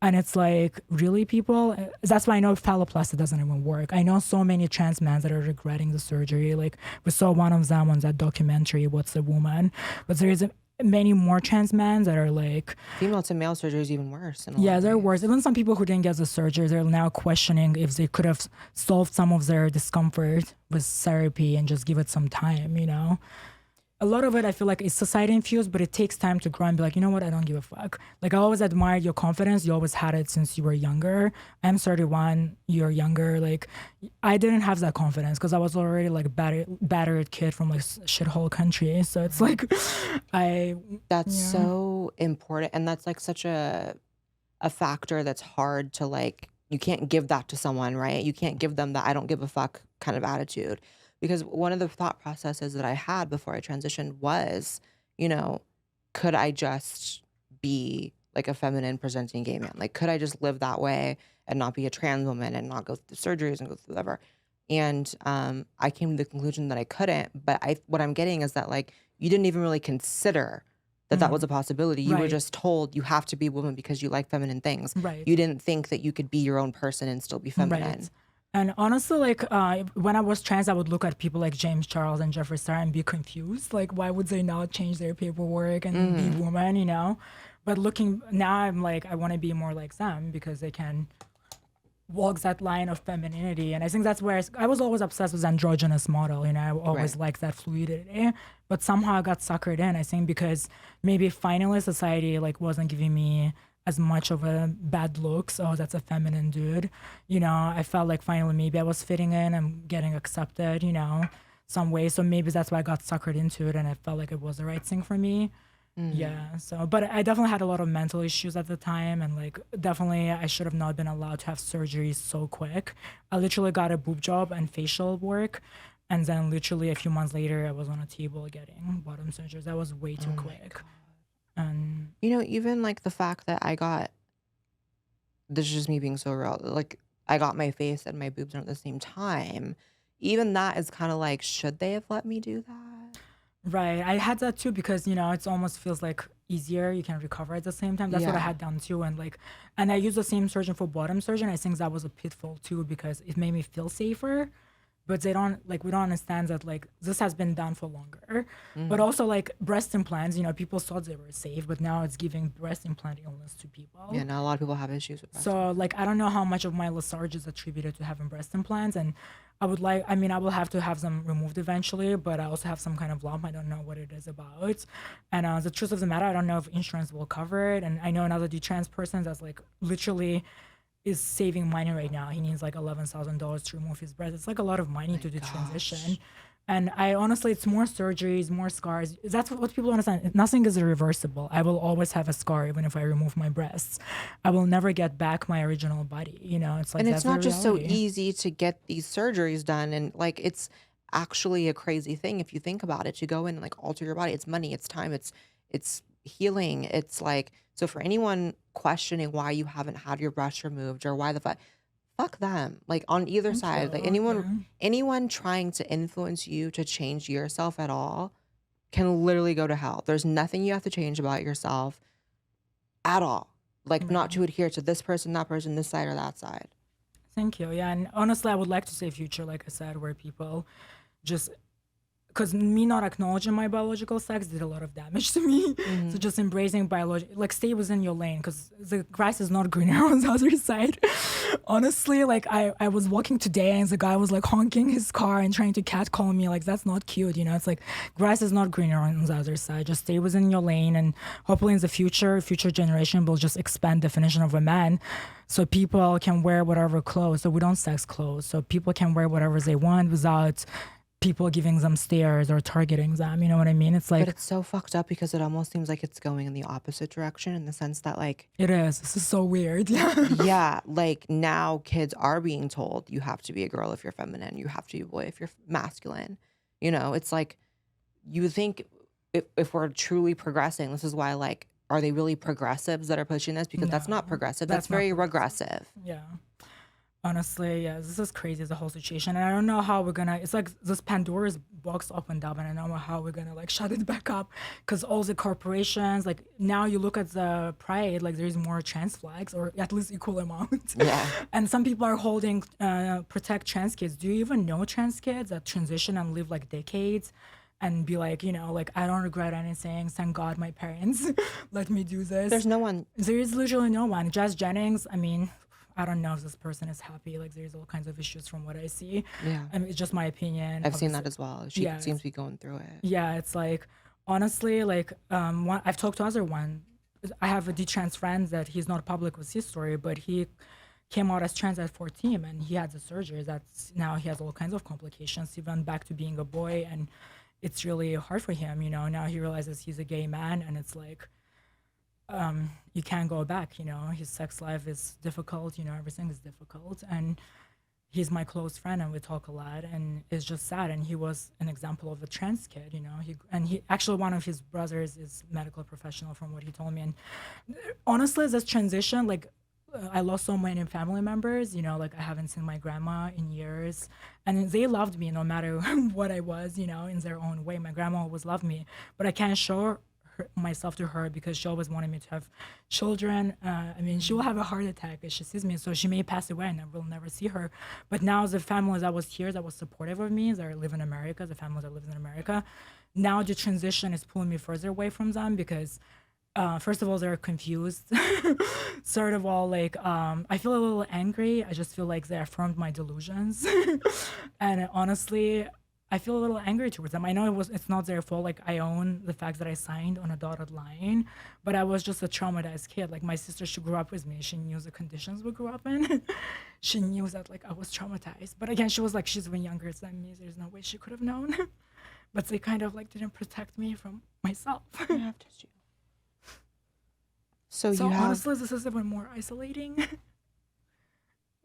And it's like, really, people? That's why I know phalloplasty doesn't even work. I know so many trans men that are regretting the surgery. Like we saw one of them on that documentary, What's a Woman? But there is many more trans men that are like... Female to male surgery is even worse. Yeah, they're worse. Even some people who didn't get the surgery, they're now questioning if they could have solved some of their discomfort with therapy and just give it some time, A lot of it, I feel like, is society infused, but it takes time to grow and be like, you know what, I don't give a fuck. Like, I always admired your confidence. You always had it since you were younger. I'm 31, you're younger. Like, I didn't have that confidence because I was already like battered kid from like shithole country. So it's like, That's so important. And that's like such a factor that's hard to like, you can't give that to someone, right? You can't give them that I don't give a fuck kind of attitude. Because one of the thought processes that I had before I transitioned was, could I just be like a feminine presenting gay man? Like, could I just live that way and not be a trans woman and not go through surgeries and go through whatever? And I came to the conclusion that I couldn't. But what I'm getting is that like, you didn't even really consider that was a possibility. You were just told you have to be a woman because you like feminine things. Right. You didn't think that you could be your own person and still be feminine. Right. And honestly, like when I was trans, I would look at people like James Charles and Jeffree Star and be confused. Like, why would they not change their paperwork and be woman, But looking now, I'm like, I want to be more like them because they can walks that line of femininity. And I think that's where I was always obsessed with androgynous model. You know, I always Right. liked that fluidity, but somehow I got suckered in. I think because maybe finally society like wasn't giving me as much of a bad looks. Oh, that's a feminine dude. You know, I felt like finally maybe I was fitting in and getting accepted. You know, some way. So maybe that's why I got suckered into it, and I felt like it was the right thing for me. Yeah. So, but I definitely had a lot of mental issues at the time, and like definitely I should have not been allowed to have surgery so quick. I literally got a boob job and facial work, and then literally a few months later, I was on a table getting bottom surgeries. That was way too Oh my quick. God. And You know, even like the fact that I got, this is just me being so real, like I got my face and my boobs done at the same time. Even that is kind of like, should they have let me do that? right, I had that too because you know it almost feels like easier. You can recover at the same time. That's what I Yeah. had done too, and like, and I used the same surgeon for bottom surgeon. I think that was a pitfall too because it made me feel safer, but they don't like we don't understand that like this has been done for longer. But Mm. also like breast implants, you know, people thought they were safe, but now it's giving breast implant illness to Yeah, people. now a lot of people have issues with breast So implants. like I don't know how much of my lethargy is attributed to having breast implants, and I mean I will have to have them removed eventually, but I also have some kind of lump. I don't know what it is about. And the truth of the matter, I don't know if insurance will cover it. And I know another detrans person that's like literally is saving money right now. He needs like $11,000 to remove his breast. It's like a lot of money My to do transition. gosh. And I honestly, it's more surgeries, more scars. That's what people don't understand. Nothing is irreversible. I will always have a scar even if I remove my breasts. I will never get back my original body. You know, it's like And it's that's the not just so reality. easy to get these surgeries done. And like, it's actually a crazy thing if you think about it, to go in and like alter your body. It's money, it's time, it's healing. It's like, so for anyone questioning why you haven't had your breast removed or why the fuck them. Like on either Thank side, like you. Yeah. anyone trying to influence you to change yourself at all can literally go to hell. There's nothing you have to change about yourself at all. Like not Right. to adhere to this person, that person, this side or that side. Thank you. Yeah. And honestly, I would like to see a future, like I said, where people just because me not acknowledging my biological sex did a lot of damage to me. So Mhm. just embracing biology, like stay within your lane, because the grass is not greener on the other side. Honestly, like I was walking today and the guy was like honking his car and trying to catcall me. Like that's not cute, you know. It's like grass is not greener on the other side. Just stay within your lane, and hopefully in the future generation will just expand definition of a man, so people can wear whatever clothes. So we don't sex clothes. So people can wear whatever they want without people giving them stares or targeting them. You know what I mean? It's But like, it's so fucked up because it almost seems like it's going in the opposite direction in the sense that like, it is. This is so weird. Yeah. yeah, like now kids are being told you have to be a girl if you're feminine, you have to be a boy if you're masculine. You know, it's like you would think if we're truly progressing, this is why like, are they really progressives that are pushing this? Because that's not No, progressive. That's that's not very progressive. regressive. Yeah. Honestly, yeah, this is crazy, the whole situation. And I don't know how we're gonna, it's like this Pandora's box opened up, and I don't know how we're gonna like shut it back up. Because all the corporations, like now you look at the pride, like there's more trans flags, or at least equal amount. Yeah. And some people are holding, protect trans kids. Do you even know trans kids that transition and live like decades? And be like, you know, like I don't regret anything. Thank God my parents let me do this. There's no one. There is literally no one. Jazz Jennings, I mean, I don't know if this person is happy. Like, there's all kinds of issues from what I see. Yeah. I mean, it's just my opinion. I've seen Obviously, that as well. She yeah, seems to be going through it. yeah. It's like honestly, like I've talked to other one. I have a detrans friend that he's not public with his story, but he came out as trans at 14 and he had the surgery. That's now he has all kinds of complications. He went back to being a boy, and it's really hard for him. You know, now he realizes he's a gay man, and it's like you can't go back. You know, his sex life is difficult. You know, everything is difficult, and he's my close friend, and we talk a lot, and it's just sad. And he was an example of a trans kid. You know, he actually, one of his brothers is medical professional from what he told me. And honestly, this transition, like I lost so many family members. You know, like I haven't seen my grandma in years, and they loved me no matter what I was. You know, in their own way. My grandma always loved me, but I can't show myself to her because she always wanted me to have children. I mean, she will have a heart attack if she sees me, so she may pass away and I will never see her. But now the families that was here, that was supportive of me, that live in America, the families that live in America, now the transition is pulling me further away from them because First of all, they're confused. Third of all, like I feel a little angry. I just feel like they affirmed my delusions. And honestly, I feel a little angry towards them. I know it's not their fault. Like I own the fact that I signed on a dotted line, but I was just a traumatized kid. Like my sister, she grew up with me. She knew the conditions we grew up in. She knew that like I was traumatized. But again, she was like, she's even younger than me. There's no way she could have known. But they kind of like didn't protect me from myself. I have tissue. So So you have honestly, this is even more isolating.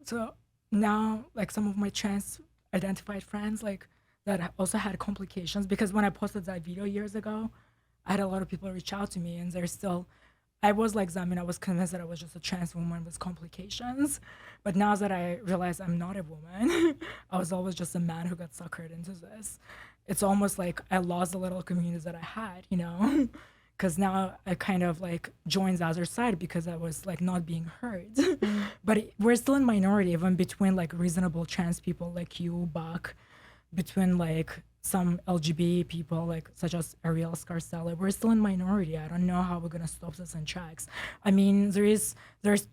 So now, like some of my trans identified friends, like that also had complications because when I posted that video years ago, I had a lot of people reach out to me, and they're still. I was like them, and I was convinced that I was just a trans woman with complications. But now that I realize I'm not a woman, I was always just a man who got suckered into this. It's almost like I lost the little community that I had, you know? Because now I kind of like joined the other side because I was like not being heard. But we're still in minority, even between like reasonable trans people like you, Bach, between like some LGBT people like such as Ariel Scarcella. We're still in minority. I don't know how we're gonna stop this in tracks. I mean, there's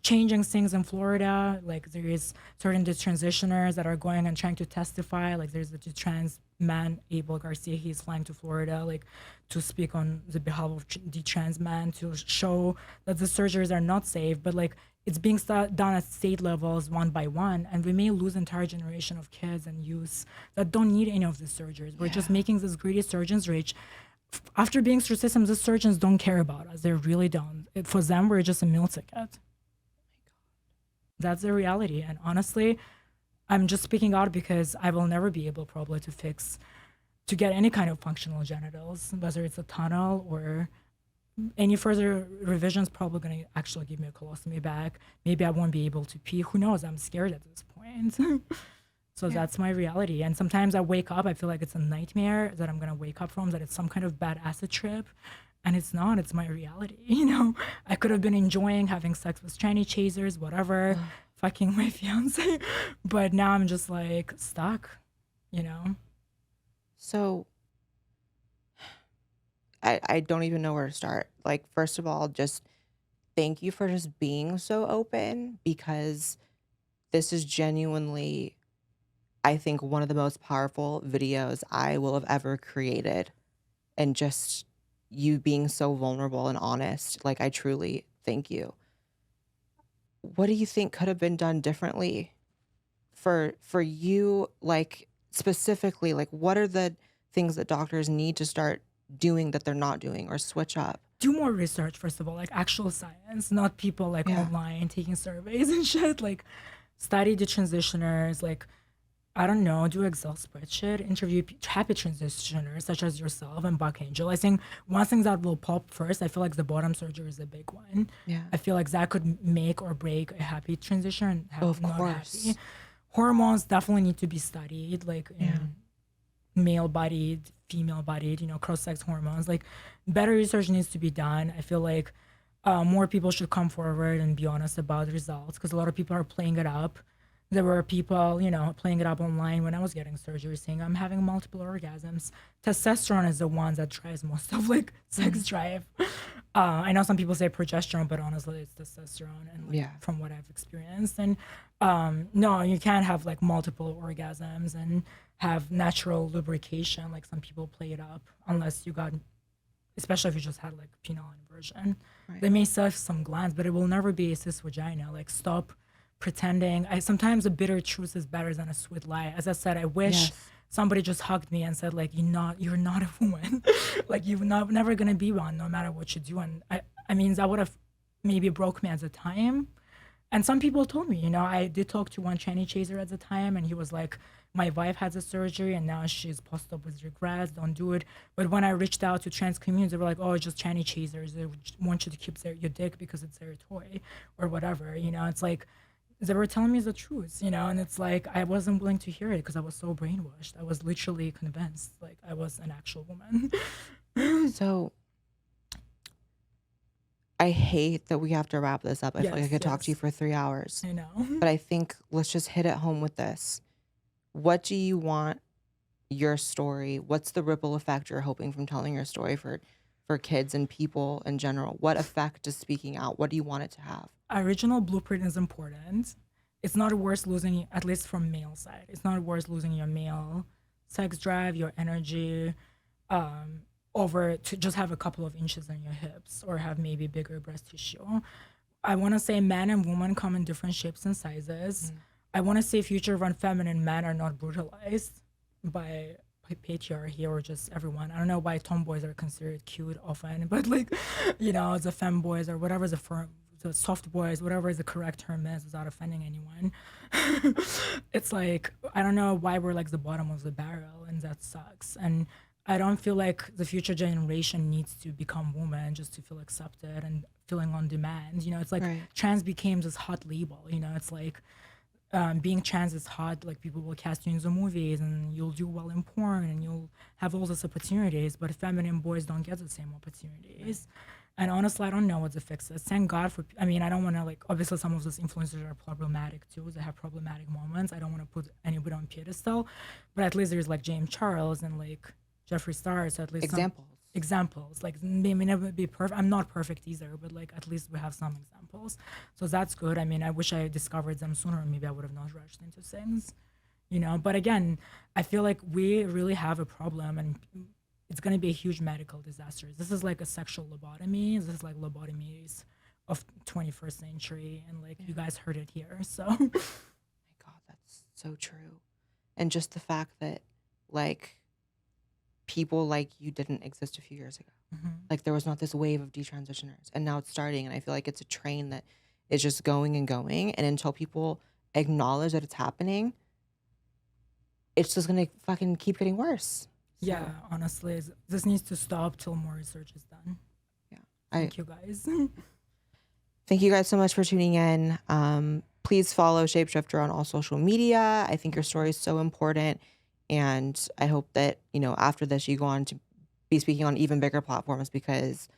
changing things in Florida. Like there is certain detransitioners that are going and trying to testify. Like there's the trans man Abel Garcia. He's flying to Florida like to speak on the behalf of the trans man to show that the surgeries are not safe. But like it's being done at state levels one by one, and we may lose entire generation of kids and youths that don't need any of these surgeries. We're just making these greedy surgeons rich. After being through systems, the surgeons don't care about us. They really don't. For them, we're just a meal ticket. That's the reality. And honestly, I'm just speaking out because I will never be able probably to get any kind of functional genitals, whether it's a tunnel or any further revisions probably going to actually give me a colostomy bag. Maybe I won't be able to pee. Who knows? I'm scared at this point. So that's my reality. And sometimes I wake up, I feel like it's a nightmare that I'm going to wake up from, that it's some kind of bad acid trip. And it's not, it's my reality. You know, I could have been enjoying having sex with tranny chasers, whatever, fucking my fiance. But now I'm just like stuck, you know? so I don't even know where to start. Like, first of all, just thank you for just being so open, because this is genuinely, I think, one of the most powerful videos I will have ever created. And just you being so vulnerable and honest, like, I truly thank you. What do you think could have been done differently for you, like, specifically? Like, what are the things that doctors need to start doing that they're not doing, or switch up? Do more research, first of all, like actual science, not people like Yeah. online taking surveys and shit. Like, study the transitioners, like, I don't know, do Excel spreadsheet, interview happy transitioners such as yourself and Buck Angel. I think one thing that will pop first, I feel like the bottom surgery is a big one. Yeah. I feel like that could make or break a happy transition and have Of not course. happy. Hormones definitely need to be studied, like in male bodied, female bodied, you know, cross sex hormones. Like, better research needs to be done. I feel like more people should come forward and be honest about the results, because a lot of people are playing it up. There were people, you know, playing it up online when I was getting surgery, saying I'm having multiple orgasms. Testosterone is the one that drives most of like sex drive. I know some people say progesterone, but honestly, it's testosterone, and like, from what I've experienced. And no, you can't have like multiple orgasms and have natural lubrication. Like some people play it up, unless you got, especially if you just had like penile inversion. They may surf some glands, but it will never be a cis vagina. Like, stop pretending. Sometimes a bitter truth is better than a sweet lie. As I said, I wish somebody just hugged me and said like, you're not a woman. Like, you're never gonna be one, no matter what you do. And I mean, that would have maybe broke me at the time. And some people told me, you know, I did talk to one tranny chaser at the time, and he was like, my wife has a surgery and now she's post up with regrets, don't do it. But when I reached out to trans communities, they were like, oh, it's just tranny chasers. They want you to keep your dick because it's their toy or whatever. You know, it's like, they were telling me the truth, you know, and it's like I wasn't willing to hear it because I was so brainwashed. I was literally convinced like I was an actual woman. So I hate that we have to wrap this up. I feel like I could talk to you for 3 hours. I know. But I think let's just hit it home with this. What do you want your story? What's the ripple effect you're hoping from telling your story for for kids and people in general? What effect is speaking out? What do you want it to have? Original blueprint is important. It's not worth losing, at least from male side. It's not worth losing your male sex drive, your energy, over to just have a couple of inches on your hips or have maybe bigger breast tissue. I want to say men and women come in different shapes and sizes. I want to say future run feminine men are not brutalized by patriarchy or just everyone. I don't know why tomboys are considered cute often, but like, the femboys or whatever the soft boys, whatever is the correct term is, without offending anyone. It's like, I don't know why we're like the bottom of the barrel, and that sucks. And I don't feel like the future generation needs to become woman just to feel accepted and feeling on demand. It's like Right. trans became this hot label. It's like being trans is hot. Like people will cast you in the movies, and you'll do well in porn, and you'll have all these opportunities. But feminine boys don't get the same opportunities. And honestly, I don't know what the fix is. Thank God for. I mean, I don't want to like. Obviously, some of those influencers are problematic too. They have problematic moments. I don't want to put anybody on pedestal, but at least there's like James Charles and like Jeffree Star. So at least examples. Like they may never be perfect. I'm not perfect either, but like at least we have some examples. So that's good. I mean, I wish I discovered them sooner. Maybe I would have not rushed into things, But again, I feel like we really have a problem, and it's going to be a huge medical disaster. This is like a sexual lobotomy. This is like lobotomies of 21st century, and like you guys heard it here. So, My God, that's so true. And just the fact that like people like you didn't exist a few years ago. Like there was not this wave of detransitioners, and now it's starting. And I feel like it's a train that is just going and going. And until people acknowledge that it's happening, it's just gonna fucking keep getting worse. yeah, honestly, this needs to stop till more research is done. Yeah. Thank you guys. Thank you guys so much for tuning in. Please follow Shapeshifter on all social media. I think your story is so important. And I hope that, after this, you go on to be speaking on even bigger platforms, because